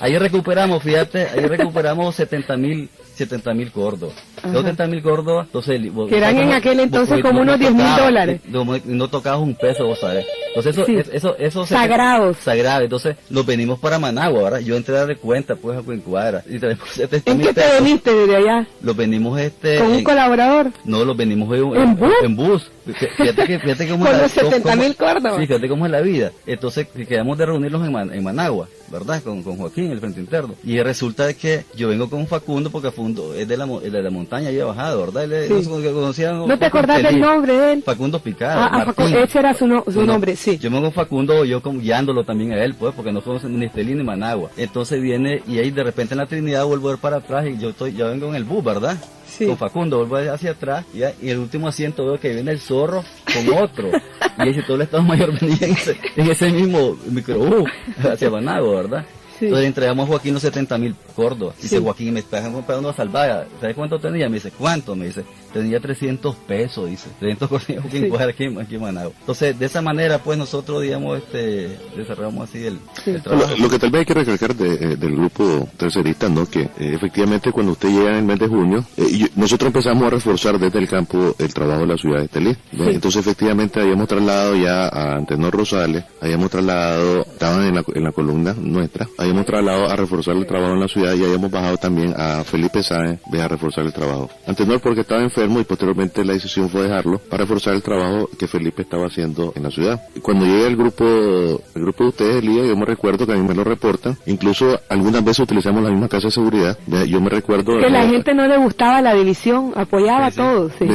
ahí recuperamos, fíjate, 70.000 gordos. 70.000 gordos, entonces... Que eran en aquel entonces como unos $10.000. No tocabas un peso, vos sabés. Entonces eso sagrados. Entonces nos venimos para Managua, ¿verdad? Yo entré a dar cuenta, pues, a Cuencuadra. Y tenemos 70.000 ¿En qué te veniste desde allá? Los venimos ¿Con un colaborador? No, los venimos en bus. Fíjate cómo con los 70.000 gordos. Sí, fíjate cómo es la vida. Entonces quedamos de reunirnos en Managua, ¿verdad? Con Joaquín, el frente interno. Y resulta de que yo vengo con Facundo, porque Facundo es de la montaña, había bajado, ¿verdad? ¿No te acordás del nombre de él? Facundo Picada. Ese era su nombre, sí. Yo vengo con Facundo, yo guiándolo también a él, pues, porque no somos ni Estelí ni Managua. Entonces viene, y ahí de repente en la Trinidad vuelvo a ir para atrás, y yo vengo en el bus, ¿verdad? Sí. Con Facundo, vuelvo hacia atrás, y el último asiento veo que viene el zorro con otro. Y dice, todo el Estado Mayor venía en ese mismo microbús hacia Managua, ¿verdad? Sí. Entonces entregamos a Joaquín los 70.000 gordos. Dice Joaquín, me está comprando una salvada. ¿Sabes cuánto tenía? Me dice, ¿cuánto? Me dice, tenía 300 pesos, dice. 300 gordos aquí en Managua. Entonces, de esa manera, pues nosotros, digamos, desarrollamos así el trabajo. Lo que tal vez hay que recalcar del grupo tercerista, ¿no? Que efectivamente cuando usted llega en el mes de junio, nosotros empezamos a reforzar desde el campo el trabajo de la ciudad de Estelí. Sí. Entonces, efectivamente, habíamos trasladado ya a Antenor Rosales, estaban en la columna nuestra, habíamos trasladado a reforzar el trabajo en la ciudad y habíamos bajado también a Felipe Sáenz a reforzar el trabajo. Antenor porque estaba enfermo y posteriormente la decisión fue dejarlo para reforzar el trabajo que Felipe estaba haciendo en la ciudad. Y cuando llega el grupo de ustedes, Elías, yo me recuerdo que a mí me lo reportan, incluso algunas veces utilizamos la misma casa de seguridad, yo me recuerdo... Que la gente no le gustaba la división, apoyaba a todos, sí.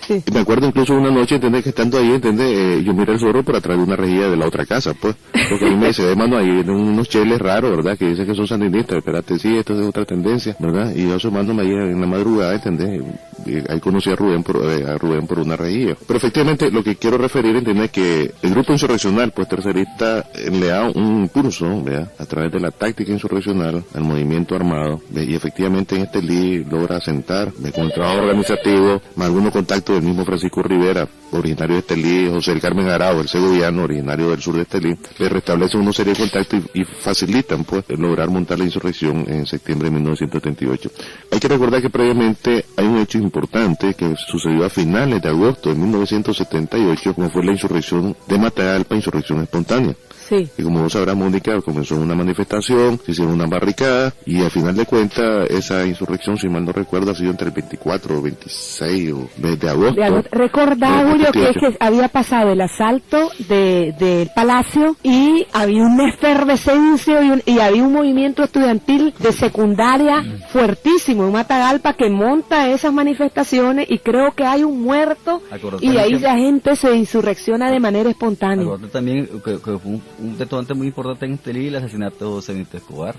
Sí. Me acuerdo incluso una noche, ¿entendés? Que estando ahí, ¿entendés? Yo miré el zorro para traer una rejilla de la otra casa, pues. Porque a mí me dice, mano, ahí unos cheles raros, ¿verdad? Que dicen que son sandinistas. Espérate, sí, esto es otra tendencia, ¿verdad? Y yo asomándome ahí en la madrugada, ¿entendés? Y ahí conocí a Rubén por una rejilla. Pero efectivamente, lo que quiero referir, ¿entendés? Que el grupo insurreccional, pues tercerista, le da un impulso, ¿verdad? A través de la táctica insurreccional al movimiento armado, ¿verdad? Y efectivamente en Estelí logra asentar, con el trabajo organizativo, más algunos contactos del mismo Francisco Rivera, originario de Estelí, José el Carmen Arao, el segoviano, originario del sur de Estelí, le restablecen una serie de contactos y facilitan, pues, lograr montar la insurrección en septiembre de 1978. Hay que recordar que previamente hay un hecho importante que sucedió a finales de agosto de 1978, como fue la insurrección de Matagalpa, insurrección espontánea. Sí. Y como vos sabrás, Mónica, comenzó una manifestación, se hicieron una barricada, y al final de cuentas, esa insurrección, si mal no recuerdo, ha sido entre el 24 o 26 de agosto. Recordá, Julio, que es que había pasado el asalto del Palacio, y había una efervescencia y había un movimiento estudiantil de secundaria fuertísimo en Matagalpa que monta esas manifestaciones, y creo que hay un muerto, y ahí la gente se insurrecciona de manera espontánea. También que fue un detonante muy importante en Estelí, el asesinato de José Benito Escobar.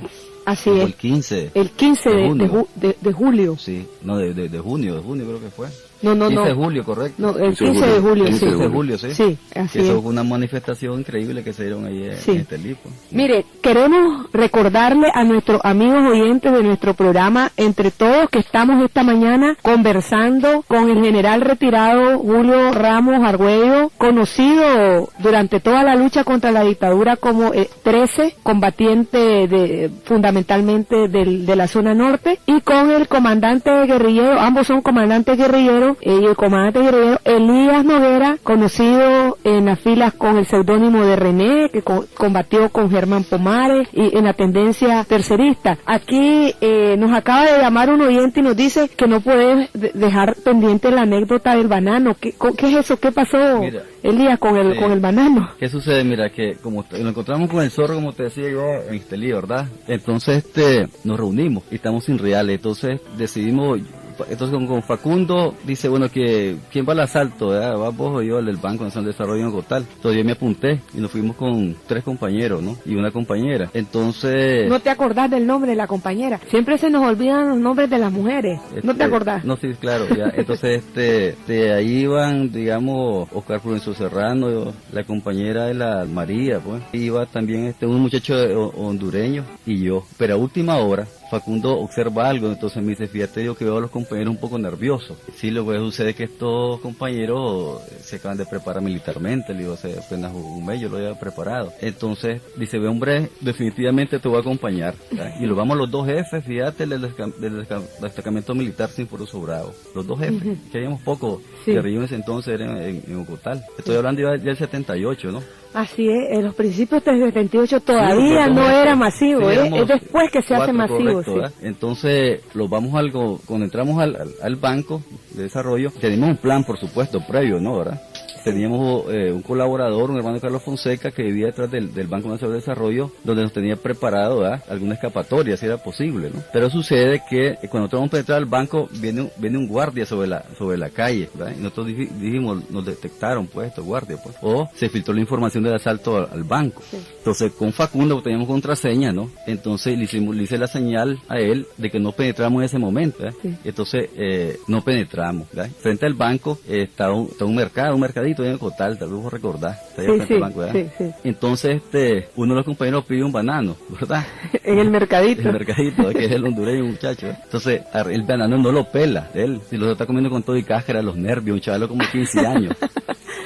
Así es. El 15 de julio. Sí, no, de junio creo que fue. No. 15 de julio, correcto. No, el 15 de julio, sí. 15 de julio, sí. Sí, así es. Eso fue una manifestación increíble que se dieron ahí en Estelí. Mire, queremos recordarle a nuestros amigos oyentes de nuestro programa, entre todos, que estamos esta mañana conversando con el general retirado Julio Ramos Argüello, conocido durante toda la lucha contra la dictadura como 13, combatiente fundamentalmente de la zona norte, y con el comandante guerrillero, ambos son comandantes guerrilleros, y el comandante guerrillero Elías Noguera, conocido en las filas con el seudónimo de René, que combatió con Germán Pomares y en la tendencia tercerista. Aquí nos acaba de llamar un oyente y nos dice que no puede dejar pendiente la anécdota del banano. ¿Qué es eso? ¿Qué pasó, mira, Elías, con el banano? ¿Qué sucede? Mira, que como lo encontramos con el zorro, como te decía yo, en Estelí, ¿verdad? Entonces nos reunimos y estamos sin reales, entonces decidimos... Entonces con Facundo dice, bueno, que ¿quién va al asalto? ¿Va vos o yo, el del Banco Nacional de Desarrollo en Agotal? Entonces yo me apunté y nos fuimos con 3 compañeros, ¿no? Y una compañera. Entonces... ¿No te acordás del nombre de la compañera? Siempre se nos olvidan los nombres de las mujeres. ¿No te acordás? No, sí, claro. Ya. Entonces ahí iban, digamos, Oscar Prudencio Serrano, la compañera de la María, pues. Iba también un muchacho hondureño y yo. Pero a última hora Facundo observa algo, entonces me dice, fíjate, yo que veo a los compañeros compañeros un poco nerviosos. Sí, lo que sucede es que estos compañeros se acaban de preparar militarmente, le digo, hace apenas un mes yo lo había preparado. Entonces, dice, ve hombre, definitivamente te voy a acompañar, ¿verdad? Y lo vamos los dos jefes, fíjate, del destacamento militar Sin Foroso Bravo. Los dos jefes, que habíamos poco guerrilleros en ese entonces, eran en Ocotal. Estoy hablando ya del 78, ¿no? Así es, en los principios del 78 todavía no era masivo, es después que se hace masivo. Correcto, sí. Entonces, cuando entramos al banco de desarrollo, tenemos un plan, por supuesto, previo, ¿no? ¿Verdad? Teníamos un colaborador, un hermano de Carlos Fonseca, que vivía detrás del Banco Nacional de Desarrollo, donde nos tenía preparado, ¿verdad?, alguna escapatoria, si era posible, ¿no? Pero sucede que cuando nosotros vamos a entrar al banco, viene un guardia sobre la calle, ¿verdad? Y nosotros dijimos, nos detectaron, pues, estos guardias, pues. O se filtró la información del asalto al banco. Sí. Entonces, con Facundo teníamos contraseña, ¿no? Entonces le hice la señal a él de que no penetramos en ese momento, ¿verdad? Sí. Entonces, no penetramos, ¿verdad? Frente al banco está un mercadito en Cotal, tal vez vos recordás, está allá frente al banco, ¿verdad? Sí. Entonces, uno de los compañeros pide un banano, ¿verdad? En el mercadito. En el mercadito, que es el hondureño muchacho, ¿verdad? Entonces, el banano no lo pela, él, si lo está comiendo con todo y cáscara, los nervios, un chaval como 15 años.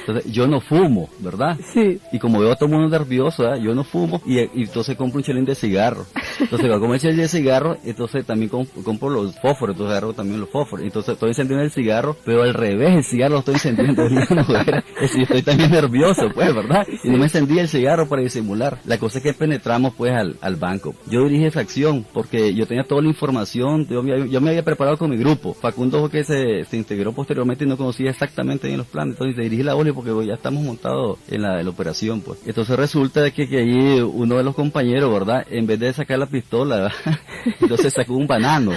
Entonces, yo no fumo, ¿verdad? Sí. Y como veo a todo el mundo nervioso, ¿verdad?, yo no fumo, y entonces compro un chelín de cigarro. Entonces, cuando comer chelín de cigarro, entonces también compro los fósforos, entonces agarro también los fósforos. Entonces, estoy encendiendo el cigarro, pero al revés, el cigarro lo estoy encendiendo. Estoy también nervioso, pues, ¿verdad? Y no me encendí el cigarro para disimular. La cosa es que penetramos, pues, al banco. Yo dirigí esa acción, porque yo tenía toda la información, yo me había preparado con mi grupo. Facundo fue que se integró posteriormente y no conocía exactamente bien los planes, entonces dirigí la OLI porque ya estamos montados en la operación, pues. Entonces resulta de que allí uno de los compañeros, ¿verdad?, en vez de sacar la pistola, ¿verdad?, entonces sacó un banano,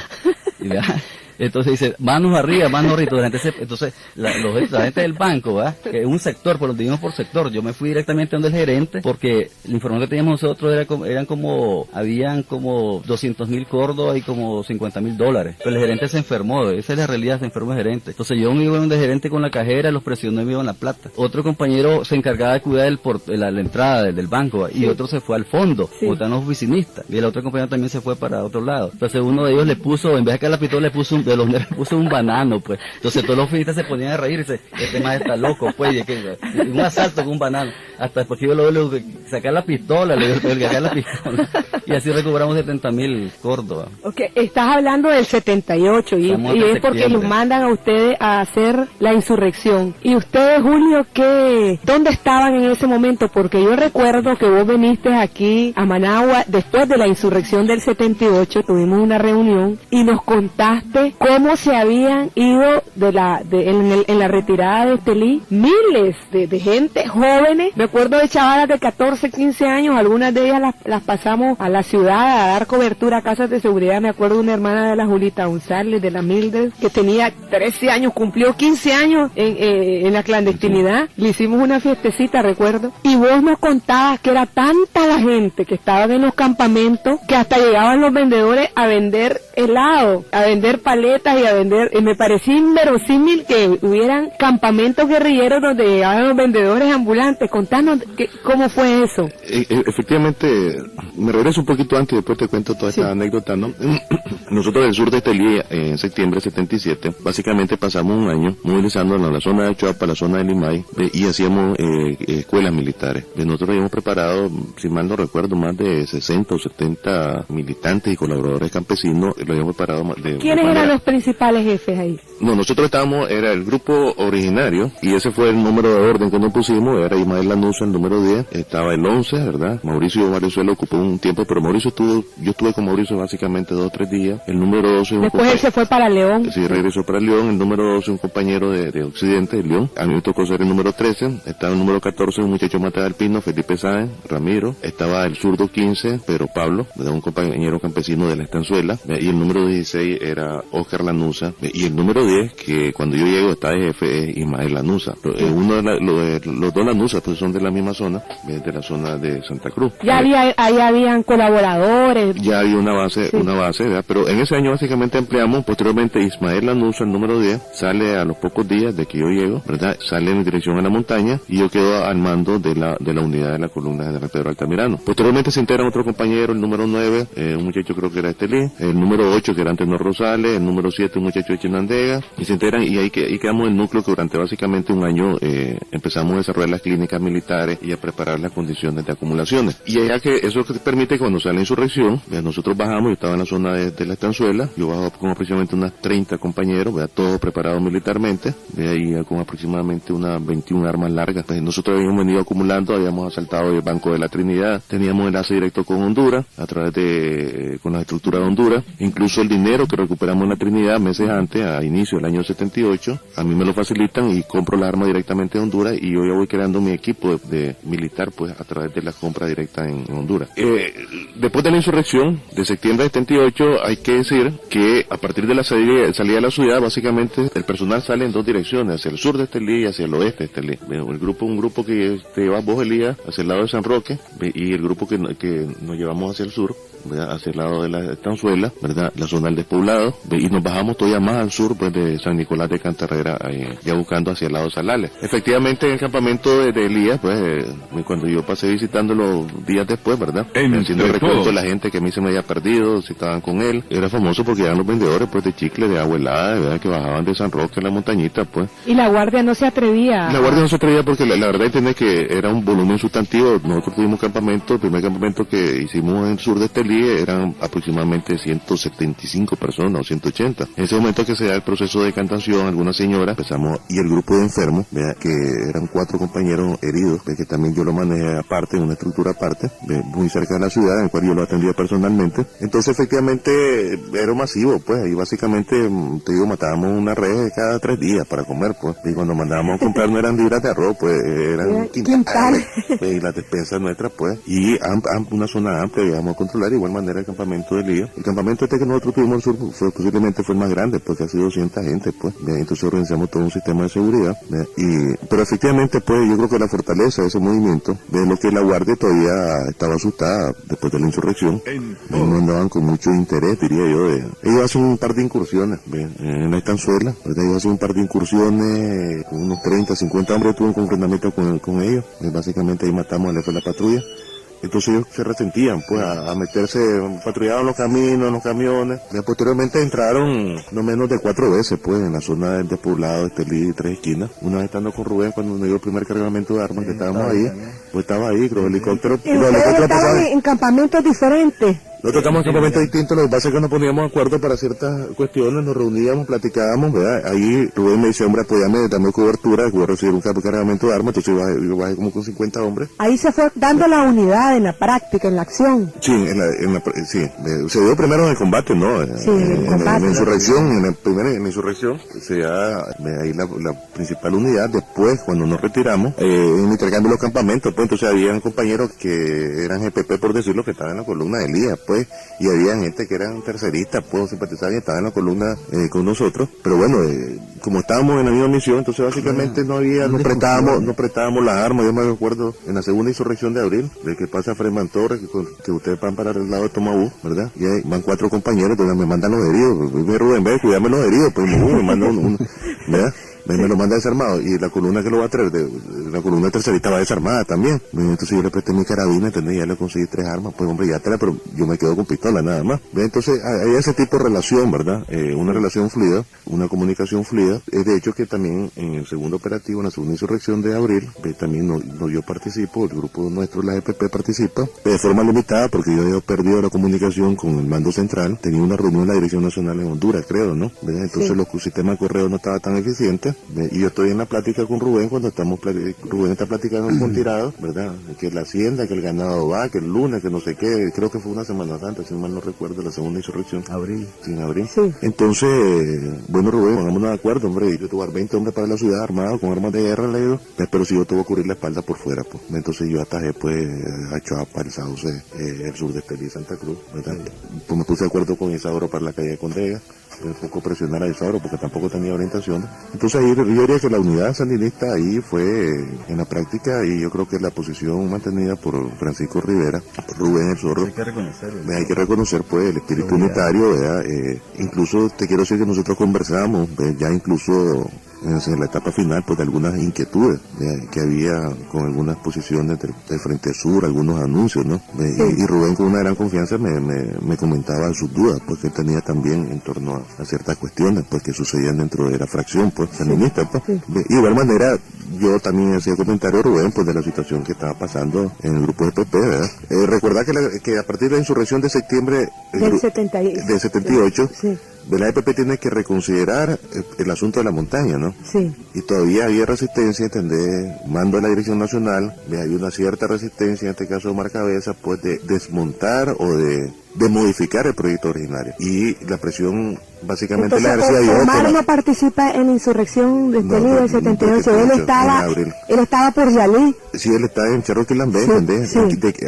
¿verdad? Entonces dice, manos arriba. Entonces, la gente del banco, ¿verdad?, que es un sector, por donde vimos por sector, yo me fui directamente donde el gerente, porque la información que teníamos nosotros habían como 200,000 córdobas y como $50,000. Pero el gerente se enfermó, esa es la realidad, se enfermó el gerente. Entonces yo me iba donde el gerente con la cajera, los presionó y me iba en la plata. Otro compañero se encargaba de cuidar la entrada del banco, ¿verdad?, y otro se fue al fondo, como están los oficinistas, y el otro compañero también se fue para otro lado. Entonces uno de ellos le puso, en vez de sacar la pistola, le puso un banano, pues. Entonces todos los oficinistas se ponían a reírse, este más está loco, pues, y un asalto con un banano. Hasta después que yo lo sacar la pistola, y así recuperamos 70,000 córdobas. Ok, estás hablando del 78 y es porque los mandan a ustedes a hacer la insurrección. ¿Y ustedes, Julio, dónde estaban en ese momento? Porque yo recuerdo que vos viniste aquí a Managua después de la insurrección del 78, tuvimos una reunión y nos contaste cómo se habían ido en la retirada de Estelí miles de gente, jóvenes. Me acuerdo de chavalas de 14, 15 años, algunas de ellas las pasamos a la ciudad a dar cobertura a casas de seguridad. Me acuerdo de una hermana de la Julita González, de la Mildred, que tenía 13 años, cumplió 15 años en la clandestinidad. Le hicimos una fiestecita, recuerdo. Y vos nos contabas que era tanta la gente que estaban en los campamentos que hasta llegaban los vendedores a vender helado, a vender paletas y a vender. Me parecía inverosímil que hubieran campamentos guerrilleros donde llegaban los vendedores ambulantes. Contanos cómo fue eso. Efectivamente, me regreso un poquito antes y después te cuento toda esta anécdota, ¿no? Nosotros del sur de Estelí, en septiembre de 77, básicamente pasamos un año movilizándonos a la zona de Choapa, a la zona de Limay, y hacíamos escuelas militares. Nosotros habíamos preparado, si mal no recuerdo, más de 60 o 70 militantes y colaboradores campesinos. Lo habíamos preparado ¿Quiénes eran los principales jefes ahí? No, nosotros era el grupo originario, y ese fue el número de orden que nos pusimos. Era Ismael Lanuza, el número 10, estaba el 11, ¿verdad? Mauricio Valenzuela ocupó un tiempo, pero yo estuve con Mauricio básicamente 2 o 3 días. El número 12... Después él se fue para León. Sí, regresó para León. El número 12, un compañero de Occidente, de León. A mí me tocó ser el número 13. Estaba el número 14, un muchacho Mata del Pino, Felipe Sáenz, Ramiro. Estaba el zurdo 15, Pedro Pablo, un compañero campesino de la Estanzuela. Y el número 16 era Oscar Lanuza. Y el número 10, que cuando yo llego está de jefe, es Ismael Lanuza. Los dos Lanuza pues son de la misma zona, de la zona de Santa Cruz. Ahí habían colaboradores. Ya había una base, ¿verdad? Pero en ese año básicamente empleamos. Posteriormente Ismael Lanuza, el número 10, sale a los pocos días de que yo llego, ¿verdad? Sale en dirección a la montaña, y yo quedo al mando de la unidad de la columna general Pedro Altamirano. Posteriormente se integra otro compañero, el número 9, un muchacho creo que era Estelí, el número 8 que era Antenor Rosales, el número 7, un muchacho de Chinandega, y se integran, y ahí quedamos en el núcleo que durante básicamente un año empezamos a desarrollar las clínicas militares y a preparar las condiciones de acumulaciones. Y allá que eso que permite que cuando sale la insurrección, nosotros bajamos, yo estaba en la zona de la Estanzuela, yo bajo con aproximadamente unas 30 compañeros, todos preparados militarmente, ahí con aproximadamente unas 21 armas largas. Pues nosotros habíamos venido acumulando, habíamos asaltado el Banco de la Trinidad, teníamos enlace directo con Honduras, a través con la estructura de Honduras, incluso el dinero que recuperamos en la Trinidad meses antes, a inicio del año 78, a mí me lo facilitan y compro la arma directamente de Honduras, y yo ya voy creando mi equipo de militar, pues a través de la compra directa en Honduras. Después de la insurrección de septiembre de 78, hay que decir que a partir de la salida de la ciudad, básicamente el personal sale en dos direcciones, hacia el sur de Estelí y hacia el oeste de Estelí. Un grupo que te lleva vos, Elías, hacia el lado de San Roque, y el grupo que nos llevamos hacia el sur, ¿verdad? Hacia el lado de la Estanzuela, ¿verdad? La zona del despoblado, y nos bajamos todavía más al sur, pues de San Nicolás de Cantarrera, ya buscando hacia el lado de Salales. Efectivamente, en el campamento de Elías, pues cuando yo pasé visitándolo días después, ¿verdad? Haciendo el recuento de la gente que a mí se me había perdido, si estaban con él, era famoso porque eran los vendedores, pues, de chicle, de agua helada, ¿verdad? Que bajaban de San Roque a la montañita, pues. Y la guardia no se atrevía. La guardia no se atrevía porque la verdad entendés que era un volumen sustantivo. Nosotros tuvimos campamento, el primer campamento que hicimos en el sur de Estelí eran aproximadamente 175 personas o 180. En ese momento que se da el proceso de decantación, algunas señoras empezamos, y el grupo de enfermos, ¿verdad? Que eran 4 compañeros heridos, que también yo lo manejé aparte, en una estructura aparte, muy cerca de la ciudad, en el cual yo lo atendía personalmente. Entonces efectivamente era masivo, pues, ahí básicamente, te digo, matábamos una res cada 3 días para comer, pues, y cuando mandábamos a comprar no eran libras de arroz, pues, eran quintales, y las despensas nuestras, pues, y una zona amplia, digamos, a controlar, de igual manera el campamento de Elías. El campamento que nosotros tuvimos en el sur posiblemente fue el más grande, porque casi 200 gente, pues, entonces organizamos todo un sistema de seguridad, pero efectivamente, pues, yo creo que la fortaleza de ese movimiento, de lo que la guardia todavía estaba asustada después de la insurrección, no andaban con mucho interés, diría yo. Ellos hacen un par de incursiones en la Estanzuela, ellos hacen un par de incursiones, con unos 30, 50 hombres, tuve un confrontamiento con ellos, básicamente ahí matamos al jefe de la patrulla. Entonces ellos se resentían, pues, a meterse, patrullaban los caminos, en los camiones. Posteriormente entraron no menos de 4 veces, pues, en la zona del despoblado de Estelí, 3 esquinas. Una vez estando con Rubén, cuando nos dio el primer cargamento de armas, que estábamos ahí, pues estaba ahí, con los helicópteros. ¿Y ustedes estaban en campamentos diferentes? Nosotros estamos en campamentos distintos, lo que pasa es que nos poníamos de acuerdo para ciertas cuestiones, nos reuníamos, platicábamos, ¿verdad? Ahí Rubén me dice, hombre, apóyame, dame cobertura, que voy a recibir un cargamento de armas, entonces yo bajé como con 50 hombres. Ahí se fue dando la unidad en la práctica, en la acción. Sí, se dio primero en el combate, ¿no? Sí, en la insurrección, en la insurrección, se da ahí la principal unidad. Después, cuando nos retiramos, en intercambio de los campamentos, pues entonces habían compañeros que eran GPP, por decirlo, que estaban en la columna de Elías, pues, y había gente que eran terceristas, pues, simpatizantes, y estaban en la columna con nosotros, pero bueno, como estábamos en la misma misión, entonces básicamente nos prestábamos las armas. Yo me acuerdo en la segunda insurrección de abril, de que pasa Freeman Torres, que ustedes van para el lado de Tomabú, ¿verdad? Y ahí van 4 compañeros, entonces me mandan los heridos, me Rubén, ve, cuidame los heridos, pues me mandan uno, ¿verdad? Me lo manda desarmado, y la columna que lo va a traer, la columna tercerista va desarmada también. Entonces yo le presté mi carabina, ¿entendés? Ya le conseguí 3 armas, pues hombre, ya pero yo me quedo con pistola nada más. Entonces hay ese tipo de relación, ¿verdad? Una relación fluida, una comunicación fluida. De hecho que también en el segundo operativo, en la segunda insurrección de abril, también yo participo, el grupo nuestro, la EPP, participa, de forma limitada, porque yo he perdido la comunicación con el mando central. Tenía una reunión en la Dirección Nacional en Honduras, creo, ¿no? Entonces el sistema de correo no estaba tan eficiente. Y yo estoy en la plática con Rubén, cuando Rubén está platicando con Tirado, ¿verdad? Que la hacienda, que el ganado va, que el lunes, que no sé qué, creo que fue una Semana Santa, si mal no recuerdo, la segunda insurrección. Abril. Sí, en abril. Sí. Entonces, bueno, Rubén, pongámonos de acuerdo, hombre, yo te voy a dar 20 hombres para la ciudad armados con armas de guerra, le digo, pero si yo te voy a cubrir la espalda por fuera, pues. Entonces yo atajé, pues, a Chuapa, el Sauce, el sur de Estelí, Santa Cruz, ¿verdad? Pues me puse de acuerdo con Isadoro para la calle de Condega, un poco presionar a Isadoro porque tampoco tenía orientación. Entonces ahí yo diría que la unidad sandinista ahí fue en la práctica, y yo creo que la posición mantenida por Francisco Rivera, por Rubén el Zorro. Hay que reconocer pues el espíritu unitario, ¿verdad? Incluso te quiero decir que nosotros conversamos, ya incluso en la etapa final pues de algunas inquietudes que había con algunas posiciones del Frente Sur, algunos anuncios, ¿no? Y Rubén con una gran confianza me comentaba sus dudas, pues que él tenía también en torno a ciertas cuestiones pues que sucedían dentro de la fracción pues feminista, pues. Y de igual manera yo también hacía comentario, Rubén, pues de la situación que estaba pasando en el grupo de PP, ¿verdad? Recordar que a partir de la insurrección de septiembre del 78, la EPP tiene que reconsiderar el asunto de la montaña, ¿no? Sí. Y todavía había resistencia, ¿entendés? Mando de la Dirección Nacional, hay una cierta resistencia, en este caso de Omar Cabeza, pues de desmontar o de modificar el proyecto originario. Y la presión básicamente entonces, la ejercía yo. Omar no participa en la insurrección de Estelí del 78, él estaba por Yalí. Sí, él está en Charroquilambé, ¿entendés?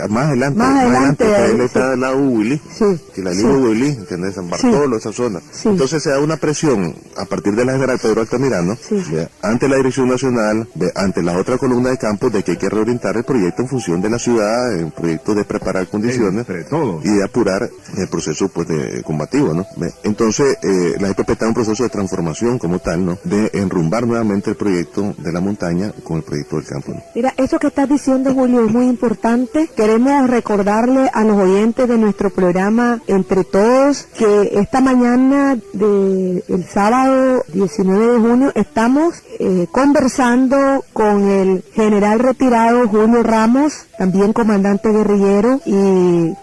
Más adelante, él está del lado de Huilí, que la línea de Huilí, ¿entendés? San Bartolo, esa zona. Entonces se da una presión a partir de la general Pedro Altamirano, ante la Dirección Nacional, ante la otra columna de campo, de que hay que reorientar el proyecto en función de la ciudad, en proyecto de preparar condiciones y de apurar el proceso pues de combativo, ¿no? Entonces la EPP está en un proceso de transformación como tal, ¿no? De enrumbar nuevamente el proyecto de la montaña con el proyecto del campo, ¿no? Mira, eso que estás diciendo, Julio, es muy importante. Queremos recordarle a los oyentes de nuestro programa Entre Todos que esta mañana del sábado 19 de junio estamos conversando con el general retirado Julio Ramos, también comandante guerrillero y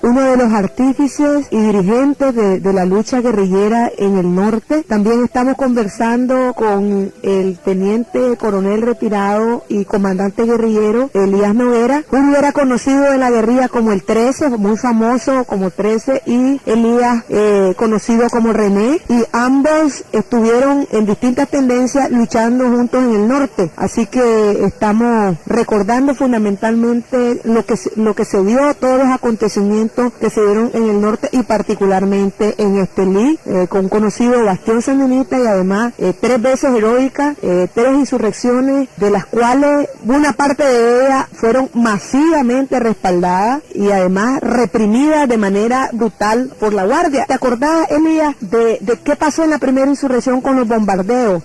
uno de los artífices y dirigentes de la lucha guerrillera en el norte. También estamos conversando con el teniente coronel retirado y comandante guerrillero Elías Noguera. Julio era conocido en la guerrilla como el 13, muy famoso como 13, y Elías conocido como René, y ambos estuvieron en distintas tendencias luchando juntos en el norte. Así que estamos recordando fundamentalmente lo que se dio, todos los acontecimientos que se dieron en el norte y particularmente en Estelí, con un conocido bastión sandinista y además 3 veces heroicas, 3 insurrecciones, de las cuales una parte de ellas fueron masivamente respaldadas y además reprimidas de manera brutal por la Guardia. ¿Te acordás, Elías, de qué pasó en la primera insurrección con los bombardeos?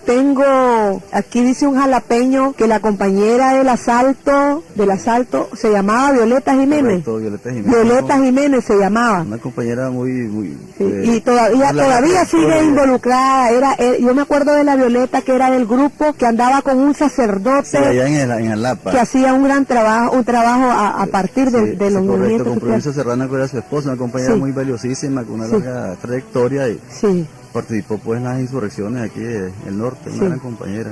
Aquí dice un jalapeño que la compañera del asalto se llamaba Violeta Jiménez. Correcto, Violeta Jiménez se llamaba. Una compañera muy y todavía sigue involucrada. Yo me acuerdo de la Violeta, que era del grupo que andaba con un sacerdote allá en Alapa, que hacía un gran trabajo, a partir de los movimientos. Con Provincia Serrana, que era su esposa, una compañera muy valiosísima, con una larga trayectoria y participó pues en las insurrecciones aquí en el norte, una gran compañera.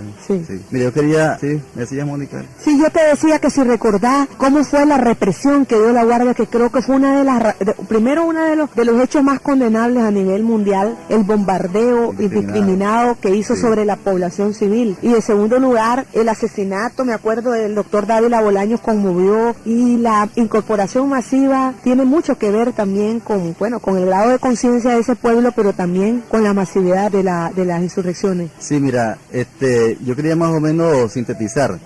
Mira, yo quería, me decías, Mónica. Sí, yo te decía que si recordás cómo fue la represión que dio la Guardia, que creo que fue uno de los hechos más condenables a nivel mundial, el bombardeo indiscriminado que hizo sobre la población civil. Y en segundo lugar, el asesinato, me acuerdo, del doctor Dávila Bolaños, conmovió, y la incorporación masiva tiene mucho que ver también con el grado de conciencia de ese pueblo, pero también con la masividad de las insurrecciones. Sí, mira, yo quería más o menos sintetizar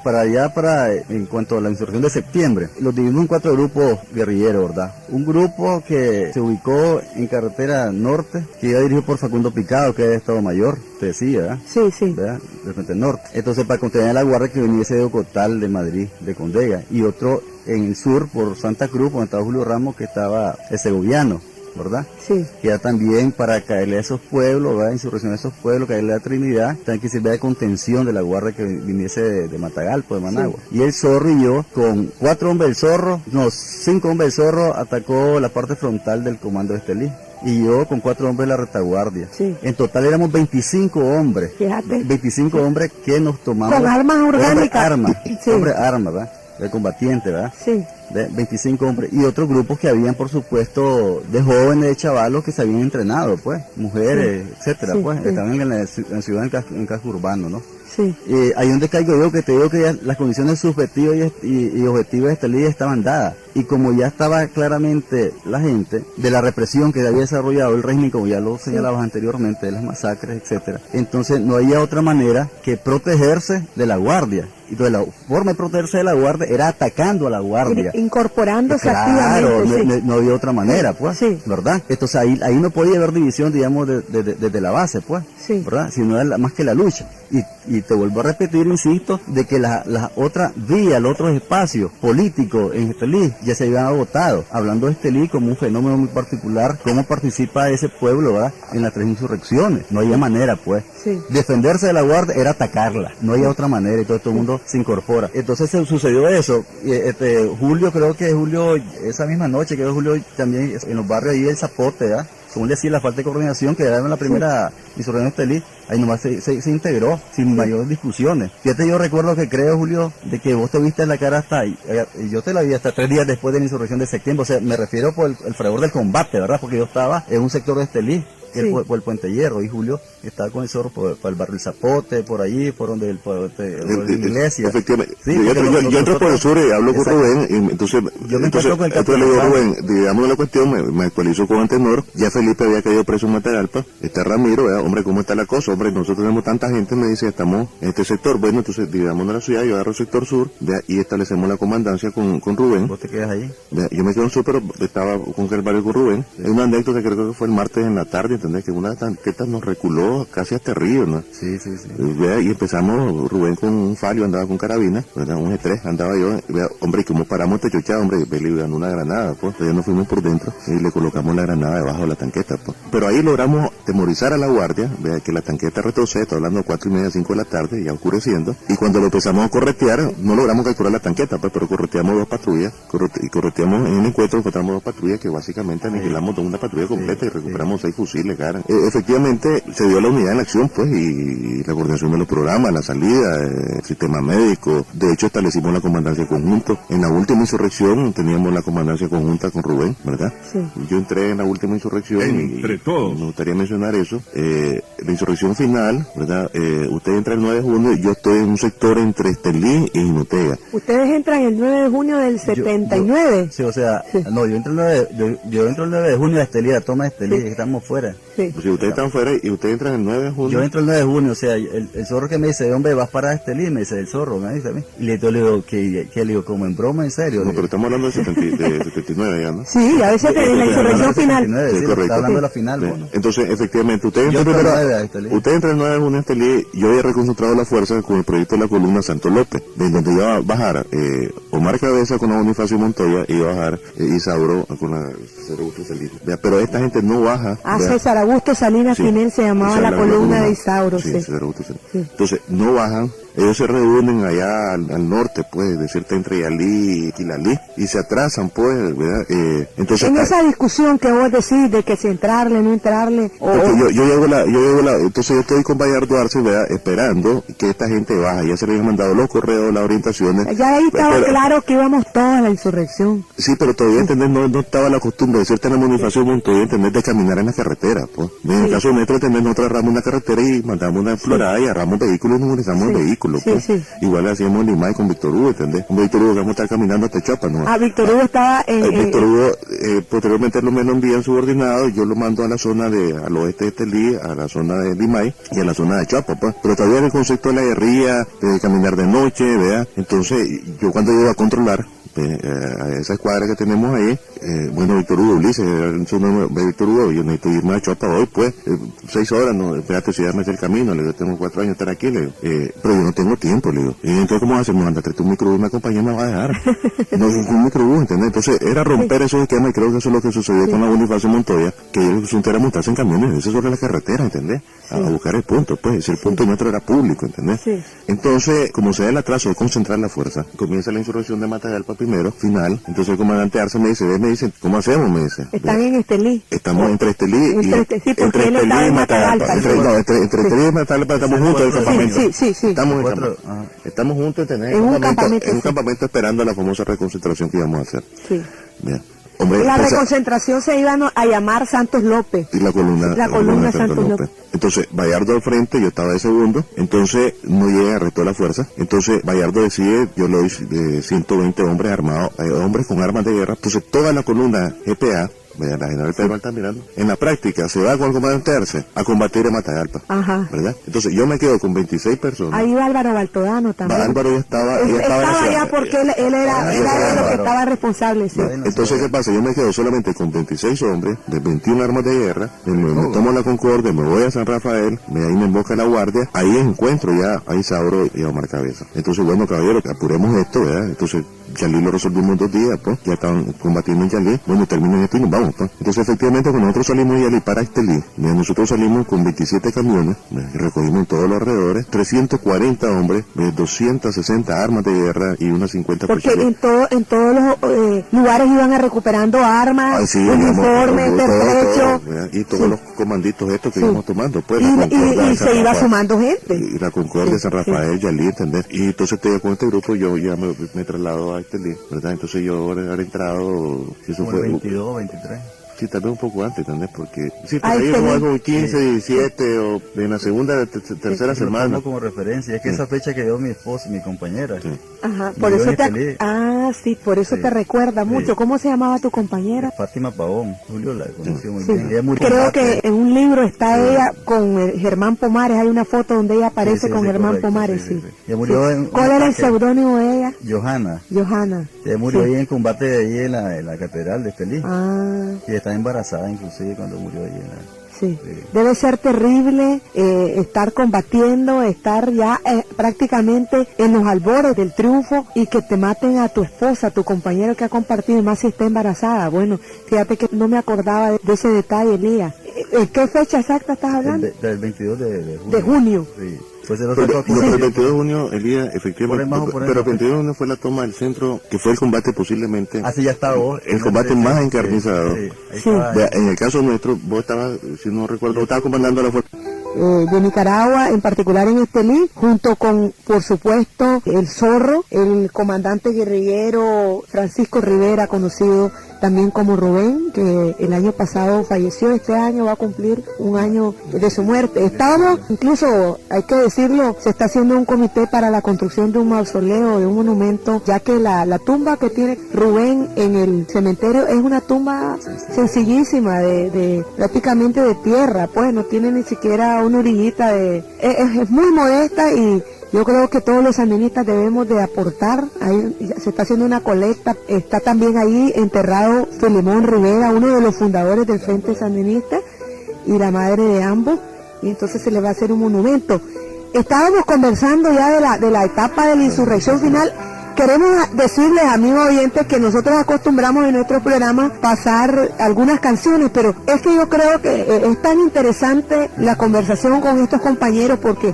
en cuanto a la insurrección de septiembre. Los dividimos en 4 grupos guerrilleros, ¿verdad? Un grupo que se ubicó en carretera norte, que iba dirigido por Facundo Picado, que es de Estado Mayor, te decía, ¿verdad? Sí. ¿Verdad? De frente norte. Entonces, para contener a la Guardia que viniese de Ocotal, de Madrid, de Condega, y otro en el sur por Santa Cruz, donde estaba Julio Ramos, que estaba el segoviano, ¿verdad? Sí. Que era también para caerle a esos pueblos, ¿verdad? Insurrección a esos pueblos, caerle a Trinidad, también que sirve de contención de la Guardia que viniese de Matagalpo, de Managua. Y el Zorro y yo, con 5 hombres del Zorro, atacó la parte frontal del comando de Estelí. Y yo con 4 hombres de la retaguardia. En total éramos 25 hombres. Fíjate. 25 hombres que nos tomamos. Con armas orgánicas. Hombres armas, ¿verdad? De combatientes, ¿verdad? De 25 hombres. Y otros grupos que habían, por supuesto, de jóvenes, de chavalos que se habían entrenado, pues, mujeres, etcétera, estaban en la ciudad, en el casco urbano, ¿no? Ahí donde caigo yo, que te digo que ya las condiciones subjetivas y objetivas de esta ley estaban dadas. y como ya estaba claramente la gente de la represión que había desarrollado el régimen, como ya lo señalabas anteriormente, de las masacres, etcétera, entonces no había otra manera que protegerse de la guardia. Entonces la forma de protegerse de la guardia era atacando a la guardia. Incorporándose claro, activamente. No había otra manera, pues, ¿verdad? Entonces ahí no podía haber división, digamos, desde la base, pues, ¿verdad? Sino más que la lucha. Y te vuelvo a repetir, insisto, de que las otras vías, los otros espacios políticos en Estelí ya se habían agotado. Hablando de Estelí como un fenómeno muy particular, cómo participa ese pueblo, ¿verdad?, en las 3 insurrecciones. No había manera, pues. Defenderse de la guardia era atacarla. No había otra manera y todo el mundo se incorpora. Entonces sucedió eso. Julio, creo que Julio, esa misma noche, que Julio también en los barrios ahí del Zapote, ¿verdad?, como le decía, la falta de coordinación que era en la primera insurrección de Estelí, ahí nomás se integró sin mayores discusiones. Fíjate, yo recuerdo que creo, Julio, de que vos te viste en la cara hasta ahí, y yo te la vi hasta 3 días después de la insurrección de septiembre. O sea, me refiero por el fragor del combate, ¿verdad? Porque yo estaba en un sector de Estelí, por el Puente Hierro, y Julio estaba con el zorro por el barrio del Zapote, por allí, por donde la iglesia. Efectivamente. Sí, yo entro por el sur y hablo con Rubén, y entonces yo me encuentro con el le digo, Rubén, digamos la cuestión, me actualizo con Antenor, ya Felipe había caído preso en Matagalpa, está Ramiro, hombre, ¿cómo está la cosa? Hombre, nosotros tenemos tanta gente, me dice, estamos en este sector. Bueno, entonces digamos la ciudad, yo agarro el sector sur, y establecemos la comandancia con Rubén. ¿Vos te quedas ahí? Yo me quedo en sur, pero estaba con el barrio con Rubén. Es una anécdota que creo que fue el martes en la tarde, ¿entendés? Que una de las tanquetas nos reculó casi hasta Río, ¿no? Sí. Y empezamos, Rubén con un falio, andaba con carabina, ¿verdad? Un G3, andaba yo, hombre, y como paramos este chochado, hombre, le ganó una granada, pues, ya nos fuimos por dentro y le colocamos la granada debajo de la tanqueta, pues. Pero ahí logramos temorizar a la guardia, vea que la tanqueta retrocede, está hablando 4:30, 5 de la tarde, ya oscureciendo, y cuando lo empezamos a corretear, no logramos capturar la tanqueta, pues, pero correteamos 2 patrullas, correteamos en el encuentro, encontramos 2 patrullas que básicamente aniquilamos una patrulla completa y recuperamos 6 fusiles, cara. Efectivamente, se dio la unidad en acción, pues, y la coordinación de los programas, la salida, el sistema médico. De hecho, establecimos la comandancia conjunta. En la última insurrección teníamos la comandancia conjunta con Rubén, ¿verdad? Sí. Yo entré en la última insurrección entre todos. Me gustaría mencionar eso. La insurrección final, ¿verdad? Usted entra el 9 de junio, yo estoy en un sector entre Estelí y Jinotega. ¿Ustedes entran el 9 de junio del 79? Sí, o sea, no, yo entro el 9 de junio a Estelí, a toma de Estelí, estamos fuera. Sí. Pues si ustedes están fuera y ustedes entran el 9 de junio. Yo entro el 9 de junio, o sea, el zorro que me dice, hombre, vas para Estelí, me dice el zorro, me dice a mí. Y le digo, que le digo, como en broma, en serio. No, pero estamos hablando de 79 ya, ¿no? Sí, a veces en la insurrección final. Sí, correcto. Está hablando de la final, sí. Bueno. Entonces, efectivamente, usted entra el 9 de junio a Estelí, yo había reconcentrado la fuerza con el proyecto de la columna Santo López, de donde iba a bajar Omar Cabeza con la Bonifacio Montoya, y iba a bajar Isauro con la César Augusto Salinas. Pero esta gente no baja. César Augusto Salinas Pinel se llamaba la columna de Isauro. Sí, César Augusto Salinas. Sí. Entonces, no bajan. Ellos se reúnen allá al norte, pues, de cierta entre Yalí y Quilalí, y se atrasan, pues, ¿verdad? Entonces, en esa discusión que vos decís de que si entrarle, no entrarle... entonces yo estoy con Bayardo Arce, ¿verdad?, esperando que esta gente baje. Ya se les habían mandado los correos, las orientaciones. Ya ahí estaba claro que íbamos todos a la insurrección. Sí, pero todavía, ¿entendés? No estaba la costumbre de cierta Bonifacio, todavía, ¿entendés?, de caminar en la carretera, pues. En el caso de Metro, ¿entendés?, nosotros agarramos una carretera y mandamos una explorada y agarramos vehículos y nos utilizamos el vehículo. Pues. Igual hacíamos en Limay con Víctor Hugo, ¿entendés? Con Víctor Hugo vamos a estar caminando hasta Chapa, ¿no? Víctor Hugo estaba en... Víctor Hugo, posteriormente lo menos envían subordinado, yo lo mando a la zona al oeste de Estelí, a la zona de Limay y a la zona de Chapa, pues. Pero todavía en el concepto de la guerrilla, de caminar de noche, ¿verdad? Entonces, yo cuando llego a controlar a esa escuadra que tenemos ahí, bueno, Víctor Hugo, Ulises, Víctor Hugo, yo necesito irme a Chapa hoy, pues, 6 horas, no, espérate, si ya me hace el camino, le digo, tengo 4 años de estar aquí, le digo, pero yo no tengo tiempo, le digo, y entonces, ¿cómo hacemos? Anda, trae tu microbús, me acompaña, me va a dejar, no es un microbús, ¿entendés? Entonces, era romper esos esquemas, y creo que eso es lo que sucedió con la Bonifacio Montoya, que el asunto era montarse en camiones, eso sobre la carretera, ¿entendés? A buscar el punto, pues, el punto nuestro era público, ¿entendés? Entonces, como se da el atraso de concentrar la fuerza, comienza la insurrección de Matagalpa primero, final, entonces el comandante Arce me dice, ¿cómo hacemos? Me dice. Están en Estelí. Estamos entre Estelí y Estelí y Matagalpa. Entre Estelí y Matagalpa estamos juntos en el campamento. Sí. Estamos juntos en un campamento esperando la famosa reconcentración que íbamos a hacer. Sí. Bien. Hombre, la reconcentración se iba a llamar Santos López. Y la columna Santos López. Entonces Bayardo al frente, yo estaba de segundo, entonces no llega, restó la fuerza, entonces Bayardo decide, yo le doy 120 hombres armados, hombres con armas de guerra, entonces toda la columna GPA, la general Pedro está mirando, en la práctica se va con el comandante Arce a combatir en Matagalpa, Ajá. ¿verdad? Entonces yo me quedo con 26 personas. Ahí va Álvaro Baltodano también. Álvaro ya estaba allá porque él era el que estaba responsable, sí. Entonces, ¿qué pasa? Yo me quedo solamente con 26 hombres, de 21 armas de guerra, me tomo la Concordia, me voy a San Rafael, ahí me emboca la guardia, ahí encuentro ya a Isauro y a Omar Cabeza. Entonces, bueno, caballero, apuremos esto, ¿verdad? Entonces, Yalí lo resolvimos en 2 días, pues, ya estaban combatiendo en Yalí, bueno, terminen esto y nos vamos, pues. Entonces, efectivamente, cuando nosotros salimos de Yalí para Estelí, nosotros salimos con 27 camiones, recogimos en todos los alrededores, 340 hombres, 260 armas de guerra y unas 50 porque personas. en todos los lugares iban a recuperando armas, uniformes, pertrechos. Y todos los comanditos estos que íbamos tomando, pues. Y se iba sumando gente. Y la Concordia, San Rafael, Yalí, ¿entendés? Y entonces con este grupo yo ya me traslado a Estelí, ¿verdad? Entonces yo ahora he entrado, eso fue 22, 23. Sí, tal vez un poco antes, ¿entendés? Porque sí, por ahí como algo 15, 17 o en la segunda, tercera semana. Lo tomo como referencia, es que esa fecha que dio mi esposa, mi compañera. Sí. Ajá, por eso por eso te recuerda mucho. Sí. ¿Cómo se llamaba tu compañera? Fátima Pavón, Julio la conoció muy Sí. bien. Ella muy Creo que en un libro está Sí. ella con Germán Pomares, hay una foto donde ella aparece con Germán correcto, Pomares, sí. Ella murió en ¿Cuál era el seudónimo de ella? Johanna. Johanna. Ella murió ahí en combate de ahí en la catedral de Estelí. Y está embarazada inclusive cuando murió ahí en la... Sí. Sí. Debe ser terrible estar combatiendo, estar ya prácticamente en los albores del triunfo y que te maten a tu esposa, a tu compañero que ha compartido, y más si está embarazada. Bueno, fíjate que no me acordaba de ese detalle, Elías. ¿Qué fecha exacta estás hablando? Del 22 de junio. De junio. Sí. Pues el Pero el 22 de junio, Elías, efectivamente, pero el 22 de junio fue la toma del centro, que fue el combate posiblemente. Así ya está vos. El combate más encarnizado. Sí. En el caso nuestro, vos estabas, si no recuerdo, vos estabas comandando la fuerza de Nicaragua, en particular en Estelí, junto con, por supuesto, el Zorro, el comandante guerrillero Francisco Rivera, conocido también como Rubén, que el año pasado falleció, este año va a cumplir un año de su muerte. Estábamos, incluso, hay que decirlo, se está haciendo un comité para la construcción de un mausoleo, de un monumento, ya que la tumba que tiene Rubén en el cementerio es una tumba sencillísima, prácticamente de tierra, pues no tiene ni siquiera una orillita es muy modesta, y yo creo que todos los sandinistas debemos de aportar. Ahí se está haciendo una colecta. Está también ahí enterrado Filemón Rivera, uno de los fundadores del Frente Sandinista, y la madre de ambos, y entonces se le va a hacer un monumento. Estábamos conversando ya de la etapa de la insurrección final. Queremos decirles, amigos oyentes, que nosotros acostumbramos en nuestro programa pasar algunas canciones, pero es que yo creo que es tan interesante la conversación con estos compañeros, porque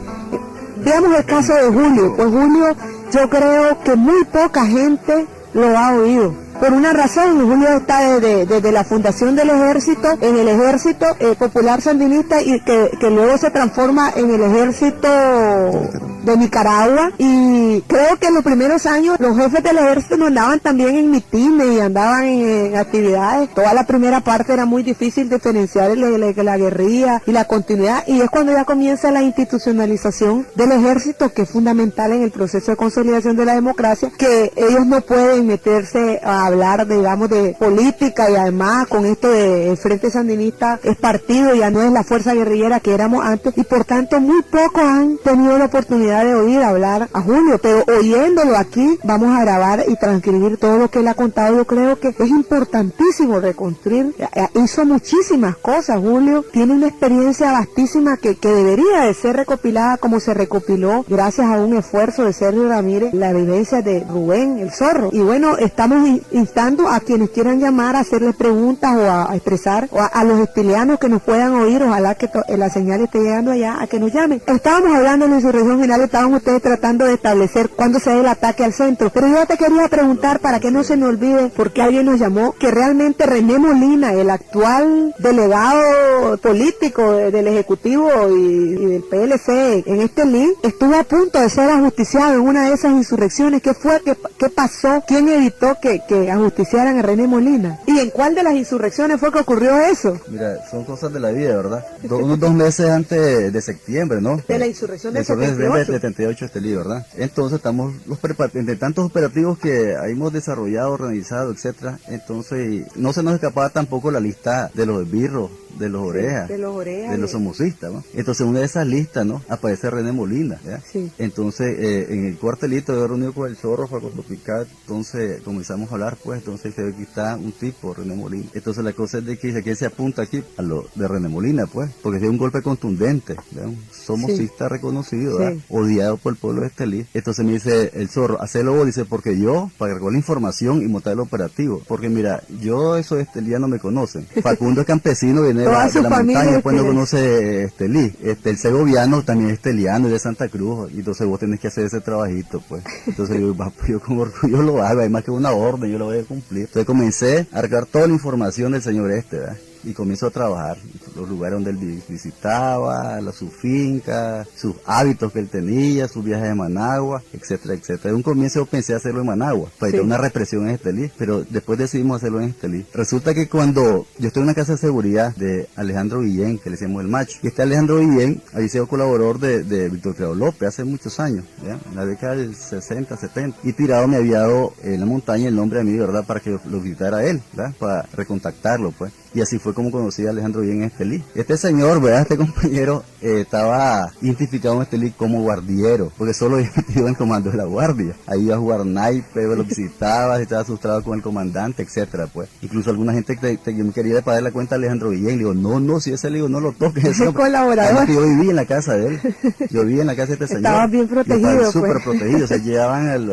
veamos el caso de Julio. Pues Julio, yo creo que muy poca gente lo ha oído. Por una razón, Julio está desde la fundación del ejército, en el ejército popular sandinista, y que luego se transforma en el ejército de Nicaragua, y creo que en los primeros años los jefes del ejército no andaban también en mitines y andaban en actividades. Toda la primera parte era muy difícil diferenciar la guerrilla y la continuidad, y es cuando ya comienza la institucionalización del ejército, que es fundamental en el proceso de consolidación de la democracia, que ellos no pueden meterse a hablar, digamos, de política, y además con esto de el Frente Sandinista es partido, ya no es la fuerza guerrillera que éramos antes, y por tanto muy pocos han tenido la oportunidad de oír hablar a Julio, pero oyéndolo aquí vamos a grabar y transcribir todo lo que él ha contado. Yo creo que es importantísimo reconstruir. Hizo muchísimas cosas Julio, tiene una experiencia vastísima que debería de ser recopilada como se recopiló gracias a un esfuerzo de Sergio Ramírez, la vivencia de Rubén el Zorro. Y bueno, estamos instando a quienes quieran llamar, a hacerles preguntas o a expresar, o a los estilianos que nos puedan oír, ojalá que la señal esté llegando allá, a que nos llamen. Estábamos hablando de la insurrección final. cual estaban ustedes tratando de establecer cuándo se da el ataque al centro. Pero yo te quería preguntar, para que no se me olvide, porque alguien nos llamó, que realmente René Molina, el actual delegado político del Ejecutivo y del PLC en este link, estuvo a punto de ser ajusticiado en una de esas insurrecciones. ¿Qué fue? ¿Qué pasó? ¿Quién evitó que ajusticiaran a René Molina? ¿Y en cuál de las insurrecciones fue que ocurrió eso? Mira, son cosas de la vida, ¿verdad? Unos 2 meses antes de septiembre, ¿no? De la insurrección del 78. De 78 ¿verdad? Entonces estamos entre tantos operativos que hemos desarrollado, organizado, etcétera, entonces no se nos escapaba tampoco la lista de los esbirros, de los orejas, de los somocistas, ¿no? Entonces una de esas listas, ¿no? Aparece René Molina, ¿ya? Sí. Entonces en el cuartelito yo reunido con el Zorro, Facundo Picat, entonces comenzamos a hablar, pues, entonces se ve que está un tipo, René Molina. Entonces la cosa es de que se apunta aquí a lo de René Molina, pues, porque es un golpe contundente, ¿verdad? Un somocista reconocido, ¿verdad? Sí. Odiado por el pueblo de Estelí. Entonces me dice el Zorro, hacelo vos, dice, porque yo, para recoger la información y montar el operativo, porque mira, yo eso de Estelí ya no me conocen. Facundo es campesino, viene de la montaña, después no conoce Estelí. El segoviano también es esteliano, es de Santa Cruz, y entonces vos tenés que hacer ese trabajito, pues. Entonces yo con orgullo lo hago, además que es una orden, yo lo voy a cumplir. Entonces comencé a recargar toda la información del señor ¿verdad? Y comienzo a trabajar, los lugares donde él visitaba, su finca, sus hábitos que él tenía, sus viajes de Managua, etcétera, etcétera. En un comienzo yo pensé hacerlo en Managua, para evitar una represión en Estelí, pero después decidimos hacerlo en Estelí. Resulta que cuando yo estoy en una casa de seguridad de Alejandro Guillén, que le decíamos el macho, y Alejandro Guillén había sido colaborador de Víctor Creado López hace muchos años, ¿ya? En la década del 60, 70, y Tirado me había dado en la montaña el nombre a mí, ¿verdad? Para que lo visitara a él, ¿verdad? Para recontactarlo, pues. Y así fue como conocí a Alejandro Guillén en Estelí. Este señor, ¿verdad? Este compañero estaba identificado en Estelí como guardiero, porque solo había metido en el comando de la guardia. Ahí iba a jugar naipe, lo visitaba, estaba asustado con el comandante, etcétera, pues. Incluso alguna gente que me quería pagar la cuenta a Alejandro Guillén, le digo, no, si ese le digo, no lo toques. Es colaborador. Yo viví en la casa de él, yo viví en la casa de este señor. Estaba bien protegido, súper protegido, se llevaban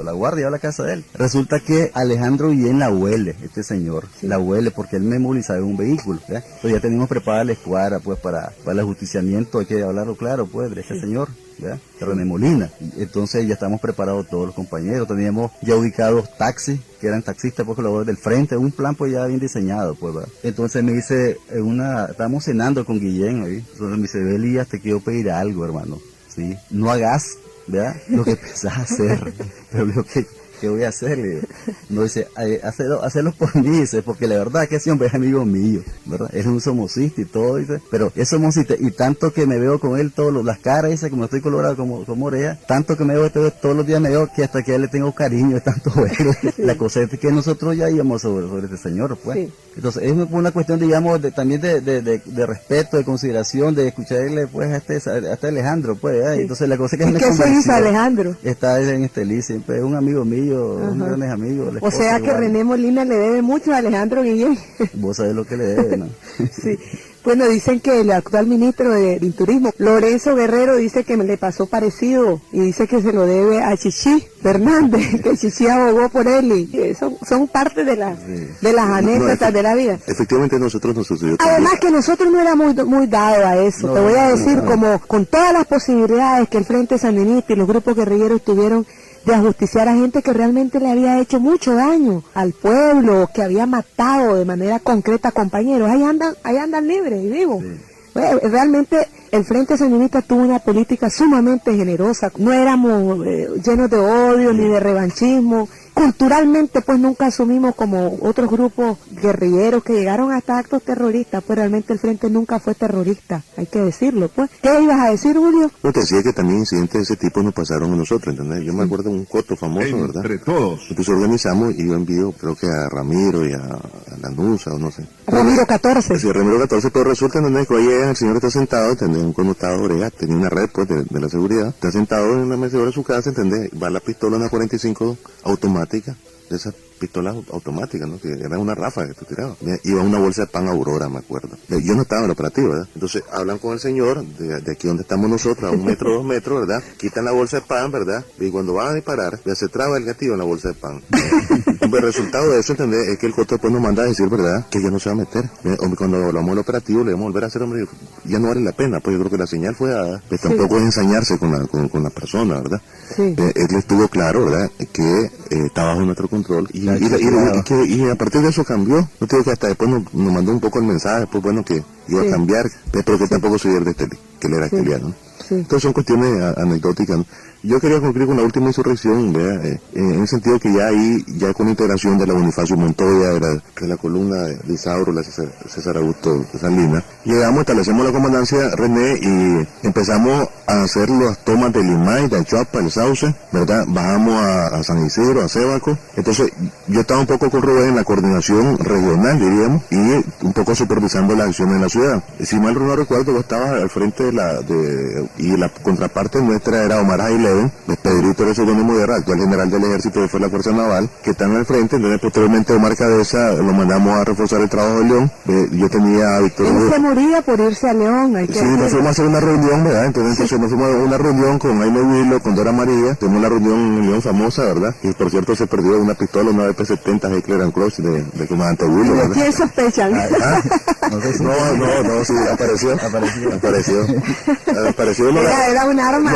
la guardia a la casa de él. Resulta que Alejandro Guillén la huele, este señor, la huele porque él me movilizaba en un vehículo, ¿ya? Pues ya teníamos preparada la escuadra, pues, para el ajusticiamiento, hay que hablarlo claro, pues, de este señor, ¿ya? René Molina. Entonces ya estamos preparados todos los compañeros, teníamos ya ubicados taxis, que eran taxistas, pues, colaboradores del frente, un plan, pues, ya bien diseñado, pues, ¿verdad? Entonces me dice, estábamos cenando con Guillén, ¿sí? Entonces me dice, Elías, te quiero pedir algo, hermano, ¿sí? No hagas, ¿verdad? Lo que pensás hacer, pero lo que... ¿Qué voy a hacerle? No, dice, hacerlo por mí, dice, porque la verdad que ese hombre es amigo mío, ¿verdad? Es un somocista y todo, dice, pero es somocista, y tanto que me veo con él las caras, dice, como estoy colorado como oreja, tanto que me veo todos los días, me veo que hasta que a él le tengo cariño, es tanto bueno. Sí. La cosa es que nosotros ya íbamos sobre este señor, pues. Sí. Entonces, es una cuestión, digamos, también de respeto, de consideración, de escucharle, pues, a este Alejandro, pues, ¿eh? Sí. Entonces, la cosa es que me convenció. ¿Qué hizo Alejandro? Está en Estelí, siempre es un amigo mío, un gran amigo. O sea que René Molina le debe mucho a Alejandro Guillén. Vos sabés lo que le debe, ¿no? Sí. Bueno, dicen que el actual ministro de Turismo, Lorenzo Guerrero, dice que le pasó parecido y dice que se lo debe a Chichi Fernández, que Chichi abogó por él, y eso son parte de las anécdotas de la vida. Efectivamente nosotros nos sucedió también. Además que nosotros no éramos muy dados a eso, te voy a decir, como con todas las posibilidades que el Frente Sandinista y los grupos guerrilleros tuvieron de ajusticiar a gente que realmente le había hecho mucho daño al pueblo, que había matado de manera concreta a compañeros, ahí andan libres y vivos. Sí. Bueno, realmente el Frente Sandinista tuvo una política sumamente generosa, no éramos llenos de odio ni de revanchismo. Culturalmente, pues, nunca asumimos como otros grupos guerrilleros que llegaron hasta actos terroristas, pues realmente el Frente nunca fue terrorista, hay que decirlo, pues. ¿Qué ibas a decir, Julio? No, te decía que también incidentes de ese tipo nos pasaron a nosotros, ¿entendés? Yo me acuerdo de un coto famoso, ¿verdad? Entre todos. Entonces organizamos y yo envío, creo que a Ramiro y a Lanusa, o no sé. Ramiro 14. Sí, Ramiro 14, pero resulta, ¿entendés? Que oye, el señor está sentado, ¿entendés? Un connotado oreja, tenía una red, pues, de la seguridad. Está sentado en la mecedora de su casa, ¿entendés? Va la pistola, una 45 automática, de esas pistolas automáticas, ¿no? Que era una ráfaga que tú tirabas. Iba una bolsa de pan Aurora, me acuerdo. Yo no estaba en el operativo, ¿verdad? Entonces hablan con el señor, de aquí donde estamos nosotros, a 1 metro, 2 metros, ¿verdad? Quitan la bolsa de pan, ¿verdad? Y cuando van a disparar, ya se traba el gatillo en la bolsa de pan. El resultado de eso, ¿entendés? Es que el costo después nos manda a decir, ¿verdad? Que ya no se va a meter. Hombre, cuando hablamos del operativo, le vamos a volver a hacer, hombre, ya no vale la pena, pues yo creo que la señal fue dada. Pues tampoco es ensañarse con la persona, ¿verdad? Sí. Él estuvo claro, ¿verdad? Que estaba bajo nuestro control y a partir de eso cambió. No te digo que hasta después nos mandó un poco el mensaje, pues bueno, que iba a cambiar, pero que tampoco se de Estelí, que él era esteliano. Sí. Entonces son cuestiones anecdóticas, ¿no? Yo quería concluir con la última insurrección, en el sentido que ya ahí, ya con la integración de la Bonifacio Montoya, de la columna de Isauro, la César Augusto Salinas, llegamos, establecemos la comandancia René y empezamos a hacer las tomas de Limay, de Achuapa, el Sauce, ¿verdad? Bajamos a San Isidro, a Sébaco. Entonces yo estaba un poco con Rubén en la coordinación regional, diríamos, y un poco supervisando las acciones en la ciudad. Si mal no recuerdo, yo estaba al frente y la contraparte nuestra era Omar Jaile, Pedrito de Seudónimo Guerra, actual general del ejército que fue la Fuerza Naval, que están al frente. Entonces posteriormente Omar Cabeza lo mandamos a reforzar el trabajo de León. Yo tenía a Víctor Hugo. Él se moría por irse a León. Sí, nos fuimos a hacer una reunión, ¿verdad? Entonces nos fuimos a una reunión con Jaime Huilo, con Dora María. Tuvimos la reunión en León famosa, ¿verdad? Y por cierto se perdió una pistola, una BP-70 Heckler & Koch de comandante Huilo, ¿verdad? ¿Quién sospechan? No, sí, apareció. Era un arma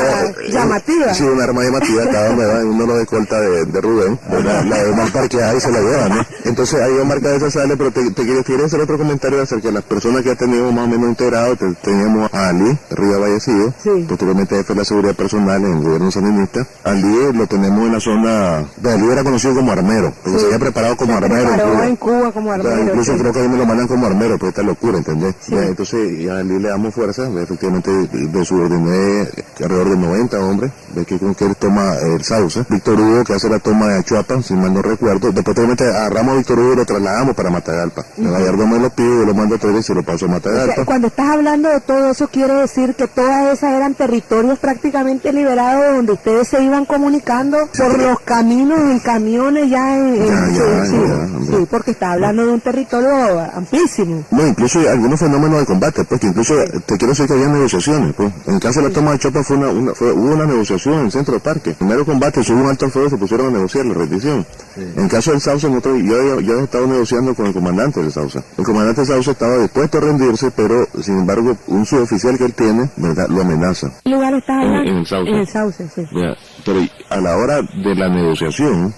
llamativa. Sí, una arma llamativa, estaba en uno de los escoltas de Rubén, la de más parqueada y se la lleva, ¿no? Entonces ahí Omar Cabeza sale, pero te quería hacer otro comentario acerca de las personas que ya teníamos más o menos integrados. Teníamos a Ali Rivas Vallecido, posteriormente jefe de la seguridad personal en el gobierno sandinista. Ali lo tenemos en la zona, Ali era conocido como armero, porque se había preparado como armero. En Cuba como armero. Incluso creo que a mí me lo mandan como armero, por esta locura, ¿entendés? Entonces a Ali le damos fuerza, efectivamente de subordiné alrededor de 90 hombres, de que él toma el Sauce. Víctor Hugo, que hace la toma de Achuapa, si mal no recuerdo. Después agarramos a Víctor Hugo y lo trasladamos para Matagalpa. El Gallardo me lo pide, yo lo mando 3 veces y lo paso a Matagalpa. O sea, cuando estás hablando de todo eso, quiere decir que todas esas eran territorios prácticamente liberados donde ustedes se iban comunicando por los caminos, en camiones, sí, porque está hablando de un territorio amplísimo. No, incluso hay algunos fenómenos de combate, pues que incluso te quiero decir que había negociaciones, pues. En el caso de la toma de Achuapa hubo una negociación en el centro de parque. Primero combate, subió un alto al fuego, se pusieron a negociar la rendición. Sí. En el caso del Sauce, yo he estado negociando con el comandante del Sauce. El comandante del Sauce estaba dispuesto a rendirse, pero sin embargo un suboficial que él tiene, ¿verdad?, lo amenaza. ¿Qué lugar está hablando? En el Sauce. En el Sauce, sí. Ya, pero a la hora de la negociación,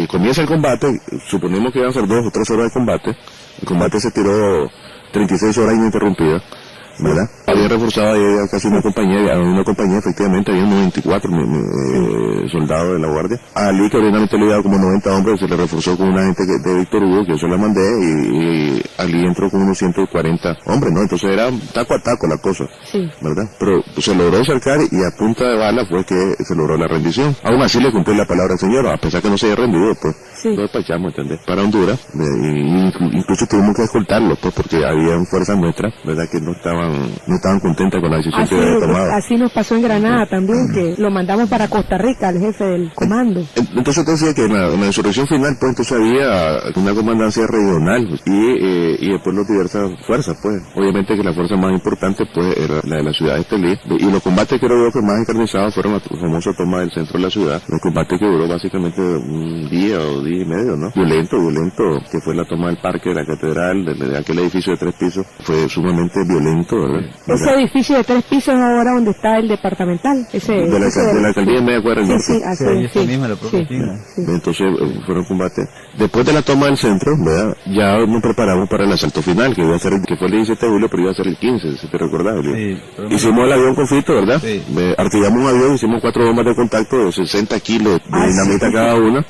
comienza el combate, suponemos que iban a ser 2 o 3 horas de combate. El combate se tiró 36 horas ininterrumpidas, ¿verdad? Había reforzado ahí casi una compañía, efectivamente, había 94 soldados de la guardia. A Ali, que originalmente le daba como 90 hombres, se le reforzó con una gente de Víctor Hugo, que yo se la mandé, y Ali entró con unos 140 hombres, ¿no? Entonces era taco a taco la cosa, ¿verdad? Pero se logró cercar y a punta de bala fue que se logró la rendición. Aún así le cumplí la palabra al señor, a pesar que no se haya rendido, pues lo despachamos, ¿entendés? Para Honduras, incluso tuvimos que escoltarlo, pues porque había fuerzas nuestras, ¿verdad?, que no estaban contentas con la decisión que había tomado. Así nos pasó en Granada también, que lo mandamos para Costa Rica, al jefe del comando. Entonces te decía que en la insurrección final, pues entonces había una comandancia regional, pues, y después las diversas fuerzas, pues. Obviamente que la fuerza más importante, pues, era la de la ciudad de Estelí, y los combates que creo que más encarnizados fueron la famosa toma del centro de la ciudad, el combate que duró básicamente un día o día y medio, ¿no? Violento, que fue la toma del parque, de la catedral, de aquel edificio de 3 pisos, fue sumamente violento, ¿verdad? Ese edificio de 3 pisos es ahora donde está el departamental, de la alcaldía de Media Cuadra del Norte. Entonces fueron combates. Después de la toma del centro, ¿verdad?, ya nos preparamos para el asalto final, que fue el 17 de julio, pero iba a ser el 15, si te recordás. Hicimos el avión con Fito, ¿verdad? Artillamos un avión, hicimos 4 bombas de contacto de 60 kilos de dinamita cada una,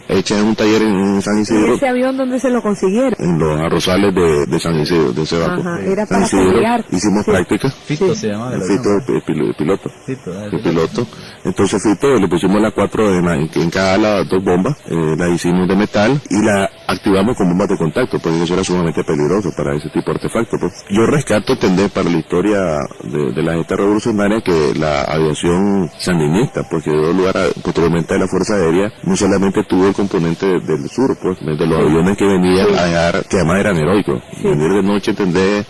hecha en un taller en San Isidro. ¿Y ese avión dónde se lo consiguieron? En los arrozales de San Isidro, de Sébaco. Era para pelear. Hicimos prácticas. Fito se llamaba. Fito, piloto. Piloto. Entonces Fito le pusimos las 4 en cada ala 2 bombas, la hicimos de metal, y activamos con bombas de contacto, porque eso era sumamente peligroso para ese tipo de artefactos. Pues. Yo rescato entender para la historia de la gesta revolucionaria que la aviación sandinista, pues que dio lugar posteriormente a la Fuerza Aérea, no solamente tuvo el componente del sur, pues, de los aviones que venían a llegar, que además eran heroicos. Venir de noche, entender,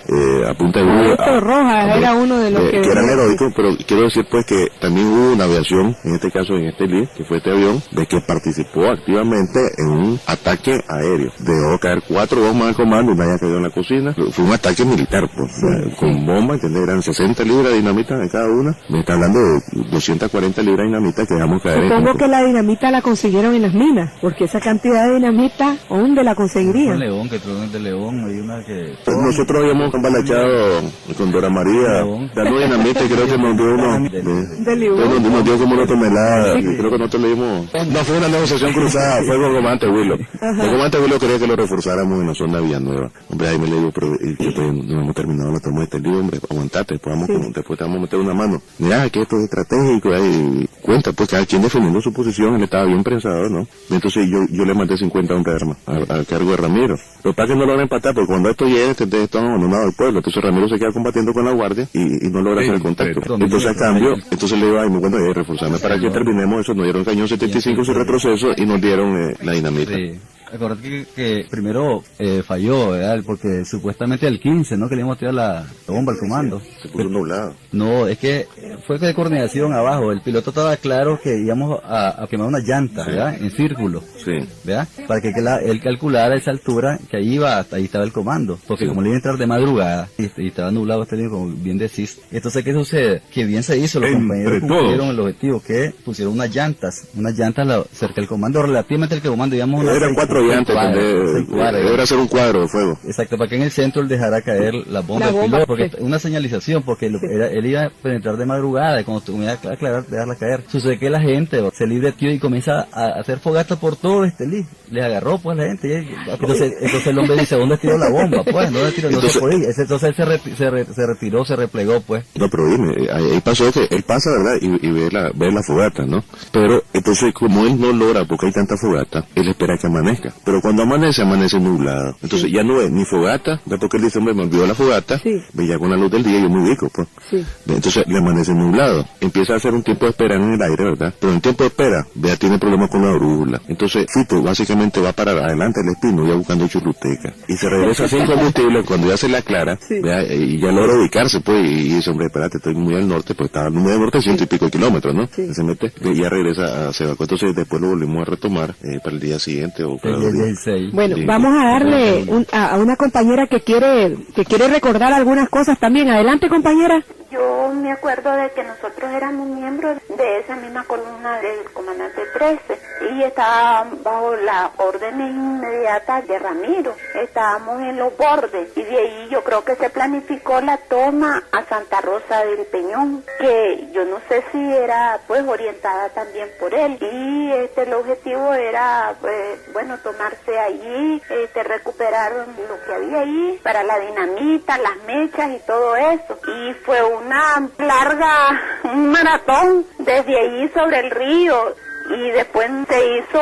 a punta de Héctor Rojas era uno de los que eran heroicos, pero quiero decir pues que también hubo una aviación, en este caso en este LID, que fue este avión, de que participó activamente en un ataque aéreo. Dejó caer 4 bombas de comando, una ya cayó en la cocina. Fue un ataque militar, pues, con bombas, ¿entendés? Eran 60 libras de dinamita en cada una. Me está hablando de 240 libras de dinamita que dejamos caer. Supongo que la dinamita la consiguieron en las minas, porque esa cantidad de dinamita, ¿dónde la conseguirían? León, que tronó de León, hay una que... Nosotros habíamos embalachado con Dora María, dando dinamita y creo que nos dio nos dio como una tonelada, y creo que nosotros le dimos... No, fue una negociación cruzada, fue con Comandante Willow. El Comandante Willow quería que lo reforzáramos en la zona de Villanueva. Hombre, ahí me le digo, pero no hemos terminado la toma de este libro, hombre, aguantate, después te vamos a meter una mano. Mira, que esto es estratégico, ahí cuenta, pues cada quien defendiendo su posición, él estaba bien prensado, ¿no? Entonces yo le mandé 50 hombres de armas al cargo de Ramiro. Lo que pasa es que no logran empatar, porque cuando esto llega, están abandonados del pueblo, entonces Ramiro se queda combatiendo con la guardia y no logra hacer el contacto. Entonces a cambio, entonces le digo, ay, muy bueno, reforzarme para que terminemos eso, nos dieron cañón 75 sin retroceso y nos dieron la dinamita. Sí. Acordate que primero falló, ¿verdad? Porque supuestamente el 15, ¿no? Que le íbamos a tirar la bomba al comando. Se puso nublado. No, es que fue de coordinación abajo. El piloto estaba claro que íbamos a quemar una llanta, ¿verdad? En círculo. Sí. ¿Verdad? Para que él calculara esa altura que ahí estaba el comando. Porque como le iba a entrar de madrugada y estaba nublado este día, como bien decís. Entonces, ¿qué sucede? Que bien se hizo, los compañeros cumplieron el objetivo, que pusieron unas llantas cerca del comando, relativamente al comando, digamos eran 4 llantas, debería ser un cuadro de fuego. Exacto, para que en el centro él dejara caer la bomba del piloto, porque una señalización, porque él iba a penetrar de madrugada, y cuando tuviera que aclarar, dejarla caer. Sucede que la gente se libreteó y comienza a hacer fogata por todo les agarró pues la gente, entonces el hombre dice, ¿dónde tiró la bomba? Pues, ¿dónde tiró? No se podía. Entonces él se retiró, se replegó, pues. No, pero dime, ahí pasó que él pasa, ¿verdad? Y ve la fogata, ¿no? Pero, entonces, como él no logra, porque hay tanta fogata, él espera que amanezca. Pero cuando amanece nublado. Entonces ya no ve ni fogata, ¿verdad? Porque él dice, hombre, me olvidó la fogata, veía con la luz del día, yo muy rico, pues. Sí. Entonces le amanece nublado. Empieza a hacer un tiempo de espera en el aire, ¿verdad? Pero en el tiempo de espera, vea, tiene problemas con la brújula. Entonces, Fito básicamente va para adelante el espino, ya buscando churruteca. Y se regresa sin combustible cuando ya se le aclara, vea, y ya logra ubicarse, pues, y dice, hombre, espérate, estoy muy al norte, pues estaba muy al norte, 100 y pico de kilómetros, ¿no? Sí. Se mete, y ya regresa a Sebaco. Entonces después lo volvemos a retomar para el día siguiente o para los días. Bueno, vamos a darle a una compañera que quiere recordar algunas cosas también. Adelante, compañera. Yo me acuerdo de que nosotros éramos miembros de esa misma columna del comandante 13 y estaba bajo la orden inmediata de Ramiro. Estábamos en los bordes y de ahí yo creo que se planificó la toma a Santa Rosa del Peñón, que yo no sé si era pues orientada también por él, y el objetivo era pues bueno, tomarse allí, recuperar lo que había ahí para la dinamita, las mechas y todo eso. Y fue una larga, un maratón desde allí sobre el río, y después se hizo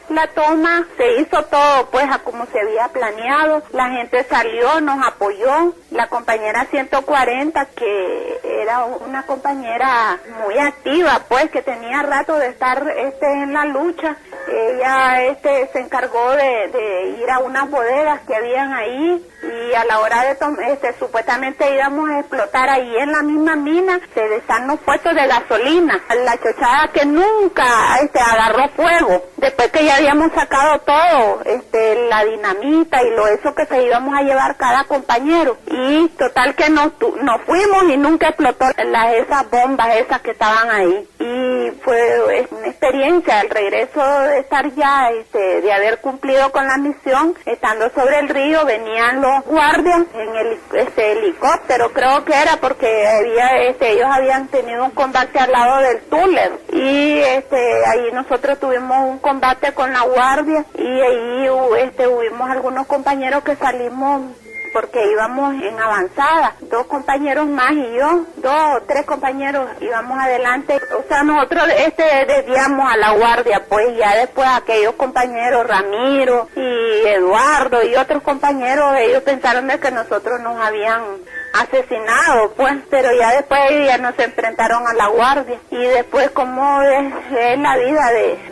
la toma, se hizo todo pues a como se había planeado. La gente salió, nos apoyó. La compañera 140, que era una compañera muy activa, pues que tenía rato de estar en la lucha, ella se encargó de ir a unas bodegas que habían ahí, y a la hora de supuestamente íbamos a explotar ahí en la misma mina, se desatan los puestos de gasolina. La chochada que nunca agarró fuego, después que ya habíamos sacado todo, la dinamita y eso que se íbamos a llevar cada compañero, y total que nos fuimos y nunca explotó esas bombas esas que estaban ahí. Y fue una experiencia, el regreso de estar ya, de haber cumplido con la misión, estando sobre el río, venían los guardias en el helicóptero, creo que era porque ellos habían tenido un combate al lado del túnel, y ahí nosotros tuvimos un combate con la guardia, y ahí hubimos algunos compañeros que salimos porque íbamos en avanzada, 2 compañeros más y yo, 2 o 3 compañeros íbamos adelante. O sea, nosotros desviamos a la guardia, pues ya después aquellos compañeros, Ramiro y Eduardo y otros compañeros, ellos pensaron de que nosotros nos habían asesinado, pues, pero ya después ya nos enfrentaron a la guardia. Y después, como es la vida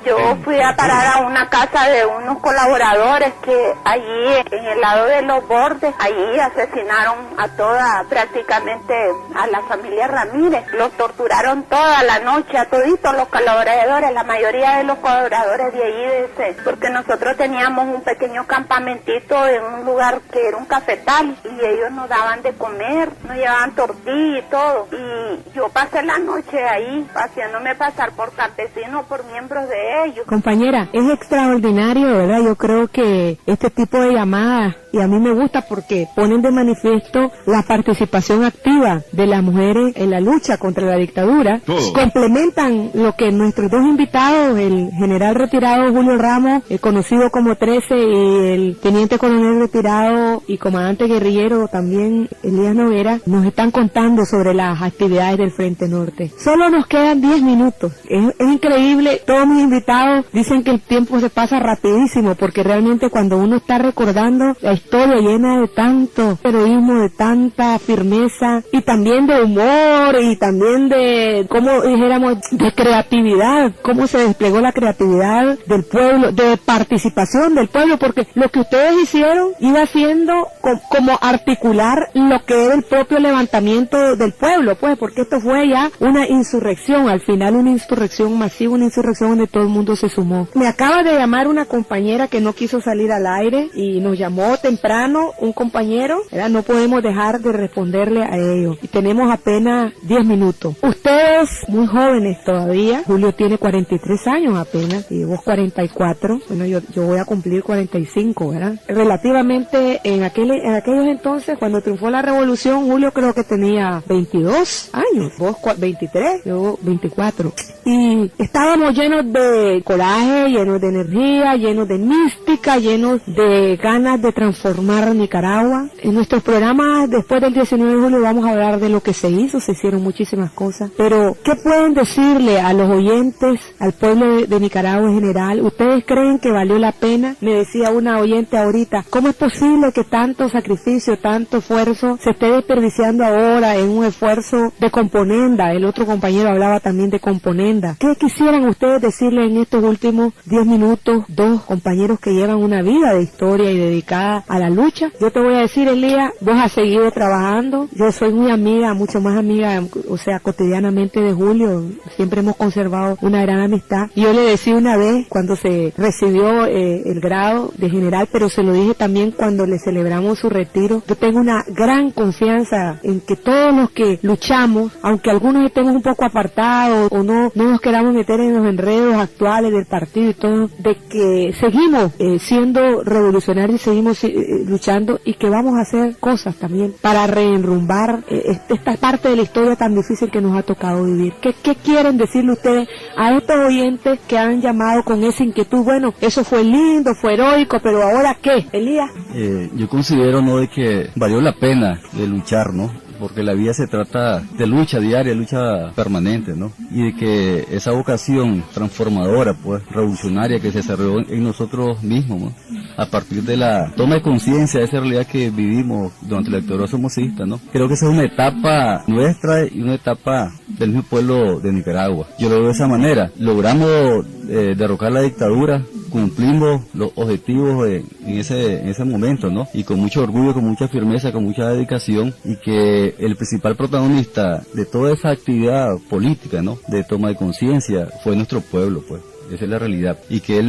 yo fui a parar a una casa de unos colaboradores que allí en el lado de los bordes, allí asesinaron a prácticamente a la familia Ramírez. Los torturaron toda la noche a toditos los colaboradores, la mayoría de los colaboradores de allí, porque nosotros teníamos un pequeño campamentito en un lugar que era un cafetal y ellos nos daban de comer, nos llevaban tortilla y todo, y yo pasé la noche ahí haciéndome pasar por campesino, por miembros de ellos. Compañera, es extraordinario, ¿verdad? Yo creo que este tipo de llamadas, y a mí me gusta porque ponen de manifiesto la participación activa de las mujeres en la lucha contra la dictadura, complementan lo que nuestros dos invitados, el general retirado Julio Ramos, conocido como 13, y el teniente coronel retirado y comandante guerrillero también, Elías Noguera, nos están contando sobre las actividades del Frente Norte. Solo nos quedan 10 minutos. Es increíble, todos mis invitados dicen que el tiempo se pasa rapidísimo, porque realmente cuando uno está recordando la historia llena de tanto heroísmo, de tanta firmeza, y también de humor, y también de, como dijéramos, de creatividad, cómo se desplegó la creatividad del pueblo, de participación del pueblo, porque lo que ustedes hicieron iba siendo como articular lo que era el propio levantamiento del pueblo, pues, porque esto fue ya una insurrección, al final una insurrección masiva, una insurrección donde todo el mundo se sumó. Me acaba de llamar una compañera que no quiso salir al aire y nos llamó temprano un compañero, ¿verdad? No podemos dejar de responderle a ellos. Y tenemos apenas 10 minutos. Ustedes, muy jóvenes todavía, Julio tiene 43 años apenas, y vos 44, bueno, yo voy a cumplir 45, ¿verdad? Relativamente en aquellos entonces, cuando triunfó la revolución, Julio creo que tenía 22 años, vos 23, yo 24. Y estábamos llenos de coraje, llenos de energía, llenos de mística, llenos de ganas de transformar Nicaragua. En nuestros programas después del 19 de julio vamos a hablar de lo que se hizo, se hicieron muchísimas cosas, pero ¿qué pueden decirle a los oyentes, al pueblo de Nicaragua en general? ¿Ustedes creen que valió la pena? Me decía una oyente ahorita, ¿cómo es posible que tanto sacrificio, tanto esfuerzo se esté desperdiciando ahora en un esfuerzo de componenda? El otro compañero hablaba también de componenda. ¿Qué quisieran ustedes decirle en estos últimos 10 minutos, dos compañeros que llevan una vida de historia y dedicada a la lucha? Yo te voy a decir, Elías, vos has seguido trabajando, yo soy muy amiga, mucho más amiga, o sea, cotidianamente de Julio, siempre hemos conservado una gran amistad. Y yo le decía una vez, cuando se recibió el grado de general, pero se lo dije también cuando le celebramos su retiro, yo tengo una gran confianza en que todos los que luchamos, aunque algunos estemos un poco apartados o no nos queramos meter en los enredos actuales del partido y todo, de que seguimos siendo revolucionarios, seguimos luchando, y que vamos a hacer cosas también para reenrumbar esta parte de la historia tan difícil que nos ha tocado vivir. ¿Qué quieren decirle ustedes a estos oyentes que han llamado con esa inquietud? Bueno, eso fue lindo, fue heroico, pero ¿ahora qué, Elías? Yo considero, ¿no?, de que valió la pena de luchar, ¿no? Porque la vida se trata de lucha diaria, lucha permanente, ¿no? Y de que esa vocación transformadora, pues, revolucionaria que se desarrolló en nosotros mismos, ¿no? A partir de la toma de conciencia de esa realidad que vivimos durante la dictadura somocista, ¿no? Creo que esa es una etapa nuestra y una etapa del mismo pueblo de Nicaragua. Yo lo veo de esa manera. Logramos derrocar la dictadura, cumplimos los objetivos en ese momento, ¿no? Y con mucho orgullo, con mucha firmeza, con mucha dedicación, y que el principal protagonista de toda esa actividad política, ¿no?, de toma de conciencia, fue nuestro pueblo, pues. Esa es la realidad. Y que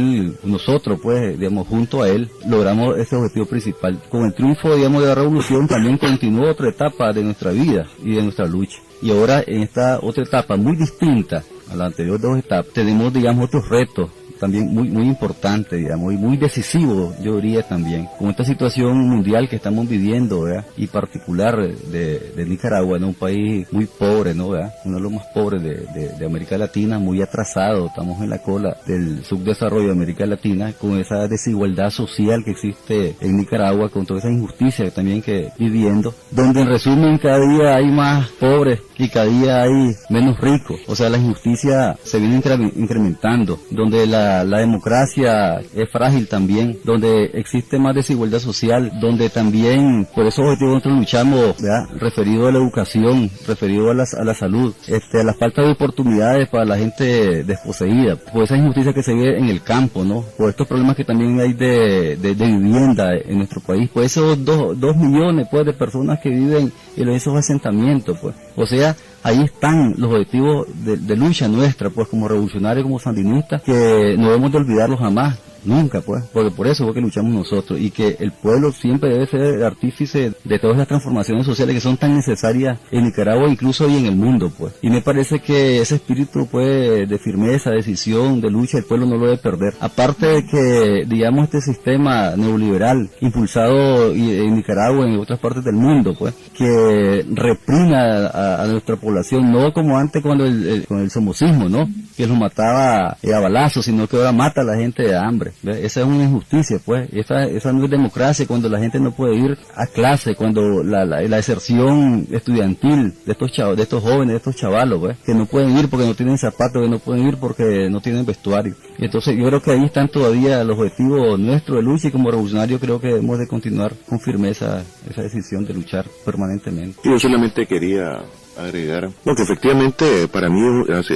nosotros, pues, digamos, junto a él, logramos ese objetivo principal. Con el triunfo, digamos, de la revolución, también continuó otra etapa de nuestra vida y de nuestra lucha. Y ahora, en esta otra etapa muy distinta a las anteriores dos etapas, tenemos, digamos, otros retos también muy importante, digamos, y muy decisivo, yo diría también, con esta situación mundial que estamos viviendo, ¿verdad? Y particular de Nicaragua, ¿no? Un país muy pobre, ¿no? ¿verdad? Uno de los más pobres de América Latina, muy atrasado, estamos en la cola del subdesarrollo de América Latina, con esa desigualdad social que existe en Nicaragua, con toda esa injusticia también que viviendo, donde en resumen cada día hay más pobres y cada día hay menos ricos. O sea, la injusticia se viene incrementando, donde la democracia es frágil también, donde existe más desigualdad social, donde también por esos objetivos nosotros luchamos, ¿verdad? Referido a la educación, referido a la salud, a la falta de oportunidades para la gente desposeída, por esa injusticia que se ve en el campo, ¿no? Por estos problemas que también hay de vivienda en nuestro país, por esos 2 millones pues de personas que viven en esos asentamientos, pues. O sea, ahí están los objetivos de lucha nuestra, pues, como revolucionarios, como sandinistas, que no debemos de olvidarlos jamás. Nunca, pues, porque por eso es que luchamos nosotros, y que el pueblo siempre debe ser el artífice de todas las transformaciones sociales que son tan necesarias en Nicaragua, incluso hoy en el mundo, pues. Y me parece que ese espíritu, pues, de firmeza, decisión, de lucha, el pueblo no lo debe perder. Aparte de que, digamos, este sistema neoliberal, impulsado en Nicaragua y en otras partes del mundo, pues, que reprima a nuestra población, no como antes con el somocismo, ¿no? Que los mataba a balazos, sino que ahora mata a la gente de hambre. Esa es una injusticia, pues. Esa no es democracia, cuando la gente no puede ir a clase, cuando la deserción estudiantil de estos jóvenes, de estos chavalos, pues, que no pueden ir porque no tienen zapatos, que no pueden ir porque no tienen vestuario. Y entonces yo creo que ahí están todavía los objetivos nuestros de lucha, y como revolucionarios creo que debemos de continuar con firmeza esa decisión de luchar permanentemente. Yo solamente quería agregar, porque efectivamente para mí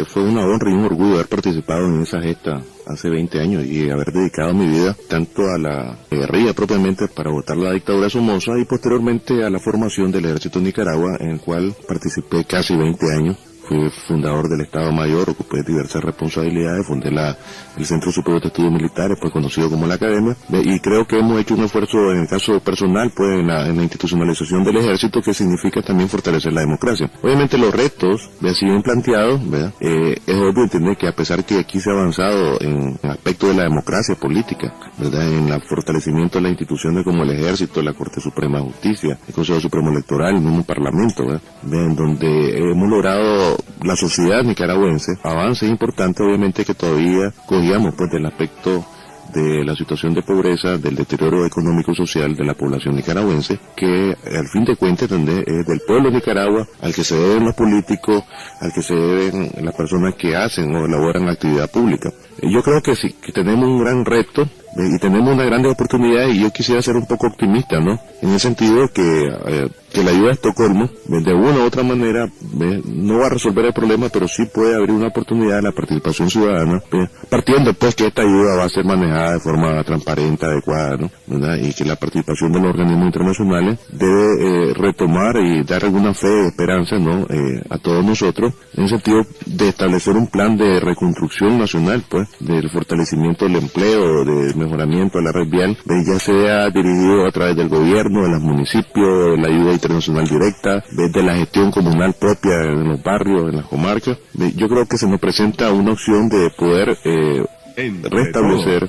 fue una honra y un orgullo haber participado en esa gesta hace 20 años y haber dedicado mi vida tanto a la guerrilla propiamente para votar la dictadura de Somoza, y posteriormente a la formación del Ejército de Nicaragua, en el cual participé casi 20 años. Fui fundador del Estado Mayor, ocupé diversas responsabilidades, fundé el Centro Superior de Estudios Militares, pues conocido como la Academia, y creo que hemos hecho un esfuerzo en el caso personal, pues en la institucionalización del Ejército, que significa también fortalecer la democracia. Obviamente los retos siguen planteados, ¿verdad? Es obvio entender que a pesar que aquí se ha avanzado en el aspecto de la democracia política, ¿verdad? En el fortalecimiento de las instituciones como el Ejército, la Corte Suprema de Justicia, el Consejo Supremo Electoral, el mismo Parlamento, ¿verdad? En donde hemos logrado la sociedad nicaragüense, avance importante, obviamente que todavía cogíamos pues del aspecto de la situación de pobreza, del deterioro económico y social de la población nicaragüense, que al fin de cuentas es del pueblo de Nicaragua al que se deben los políticos, al que se deben las personas que hacen o elaboran la actividad pública. Yo creo que sí, que tenemos un gran reto y tenemos una gran oportunidad, y yo quisiera ser un poco optimista, ¿no? En el sentido que la ayuda de Estocolmo, de una u otra manera, no va a resolver el problema, pero sí puede abrir una oportunidad de la participación ciudadana, partiendo pues que esta ayuda va a ser manejada de forma transparente, adecuada, ¿no? ¿Verdad? Y que la participación de los organismos internacionales debe retomar y dar alguna fe y esperanza, ¿no? A todos nosotros, en el sentido de establecer un plan de reconstrucción nacional, pues, del fortalecimiento del empleo, de mejoramiento de la red vial, ya sea dirigido a través del gobierno, de los municipios, de la ayuda internacional directa, de la gestión comunal propia en los barrios, en las comarcas. Yo creo que se nos presenta una opción de poder restablecer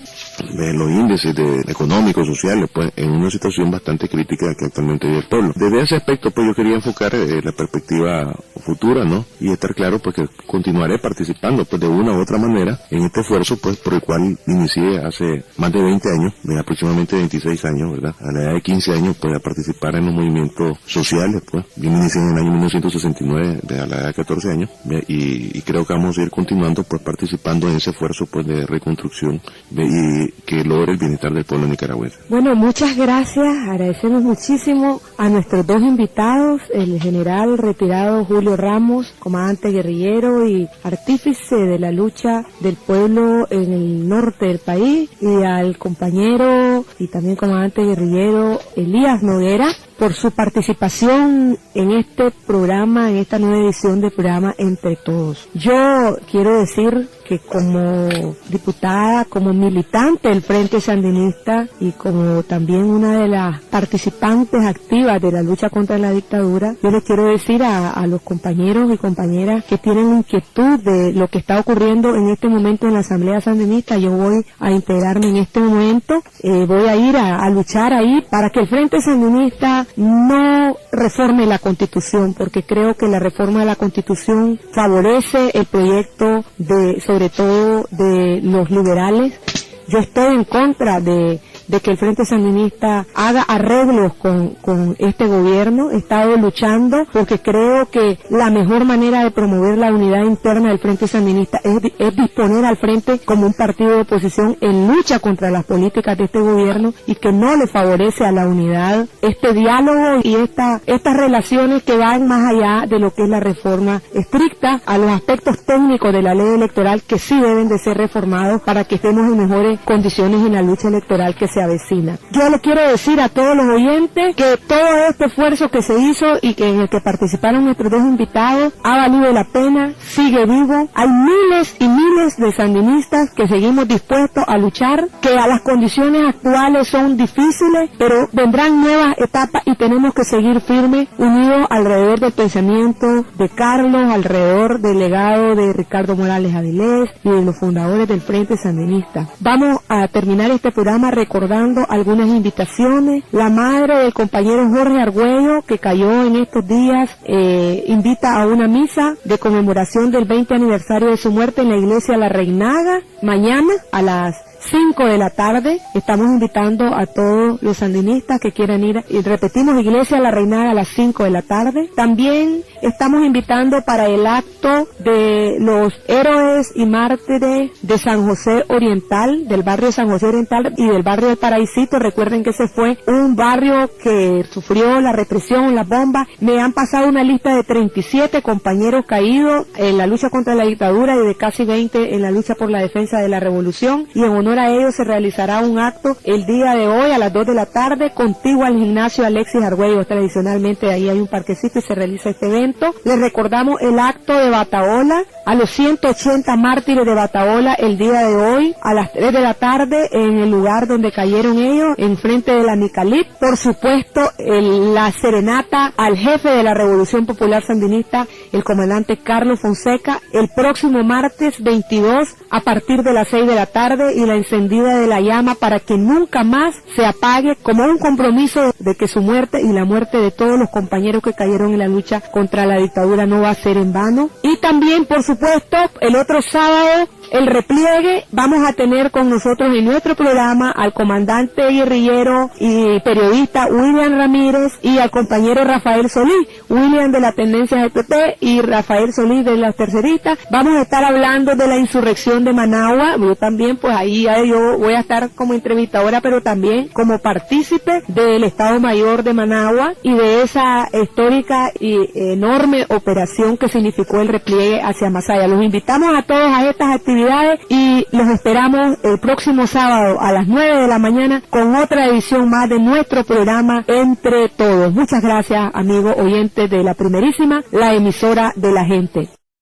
los índices económicos, sociales, pues, en una situación bastante crítica que actualmente vive el pueblo. Desde ese aspecto, pues, yo quería enfocar la perspectiva futura, ¿no? Y estar claro, pues, que continuaré participando, pues, de una u otra manera en este esfuerzo, pues, por el cual inicié hace más de 20 años, de aproximadamente 26 años, ¿verdad? A la edad de 15 años, pues, a participar en los movimientos sociales, pues. Yo me inicié en el año 1969, a la edad de 14 años, y creo que vamos a ir continuando, pues, participando en ese esfuerzo, pues, de reconstrucción y que logre el bienestar del pueblo nicaragüense. Bueno, muchas gracias, agradecemos muchísimo a nuestros dos invitados, el general retirado Julio Ramos, comandante guerrillero y artífice de la lucha del pueblo en el norte del país, y al compañero y también comandante guerrillero Elías Noguera, por su participación en este programa, en esta nueva edición del programa Entre Todos. Yo quiero decir que como diputada, como militante del Frente Sandinista y como también una de las participantes activas de la lucha contra la dictadura, yo les quiero decir a los compañeros y compañeras que tienen inquietud de lo que está ocurriendo en este momento en la Asamblea Sandinista, yo voy a integrarme en este momento, voy a ir a luchar ahí para que el Frente Sandinista no reforme la Constitución, porque creo que la reforma de la Constitución favorece el proyecto sobre todo de los liberales. Yo estoy en contra de de que el Frente Sandinista haga arreglos con este gobierno. He estado luchando porque creo que la mejor manera de promover la unidad interna del Frente Sandinista es disponer al Frente como un partido de oposición en lucha contra las políticas de este gobierno y que no le favorece a la unidad este diálogo y estas relaciones que van más allá de lo que es la reforma estricta a los aspectos técnicos de la ley electoral que sí deben de ser reformados para que estemos en mejores condiciones en la lucha electoral que se avecina. Yo le quiero decir a todos los oyentes que todo este esfuerzo que se hizo y que en el que participaron nuestros dos invitados ha valido la pena, sigue vivo. Hay miles y miles de sandinistas que seguimos dispuestos a luchar, que a las condiciones actuales son difíciles, pero vendrán nuevas etapas y tenemos que seguir firmes, unidos alrededor del pensamiento de Carlos, alrededor del legado de Ricardo Morales Avilés y de los fundadores del Frente Sandinista. Vamos a terminar este programa recordando algunas invitaciones. La madre del compañero Jorge Argüello, que cayó en estos días, invita a una misa de conmemoración del 20 aniversario de su muerte en la iglesia La Reinaga, mañana a las 5 de la tarde. Estamos invitando a todos los sandinistas que quieran ir, y repetimos, iglesia La Reinaga a las 5 de la tarde. También estamos invitando para el acto de los héroes y mártires de San José Oriental, del barrio de San José Oriental y del barrio del Paraísito. Recuerden que ese fue un barrio que sufrió la represión, las bombas. Me han pasado una lista de 37 compañeros caídos en la lucha contra la dictadura y de casi 20 en la lucha por la defensa de la revolución, y en honor a ellos se realizará un acto el día de hoy a las 2 de la tarde contiguo al gimnasio Alexis Argüello. Tradicionalmente ahí hay un parquecito y se realiza este evento. Les recordamos el acto de Bataola a los 180 mártires de Bataola el día de hoy a las 3 de la tarde en el lugar donde cayeron ellos, enfrente de la Nicalip. Por supuesto, la serenata al jefe de la Revolución Popular Sandinista, el comandante Carlos Fonseca, el próximo martes 22 a partir de las 6 de la tarde, y la encendida de la llama para que nunca más se apague, como un compromiso de que su muerte y la muerte de todos los compañeros que cayeron en la lucha contra la dictadura no va a ser en vano. Y también, por supuesto, el otro sábado, el repliegue, vamos a tener con nosotros en nuestro programa al comandante guerrillero y periodista William Ramírez y al compañero Rafael Solís, William de la tendencia GPP y Rafael Solís de las terceristas. Vamos a estar hablando de la insurrección de Managua. Yo también, pues ahí yo voy a estar como entrevistadora, pero también como partícipe del Estado Mayor de Managua y de esa histórica y enorme operación que significó el repliegue hacia Masaya. Los invitamos a todos a estas actividades y los esperamos el próximo sábado a las 9 de la mañana con otra edición más de nuestro programa Entre Todos. Muchas gracias, amigos oyentes de la primerísima, la emisora de la gente.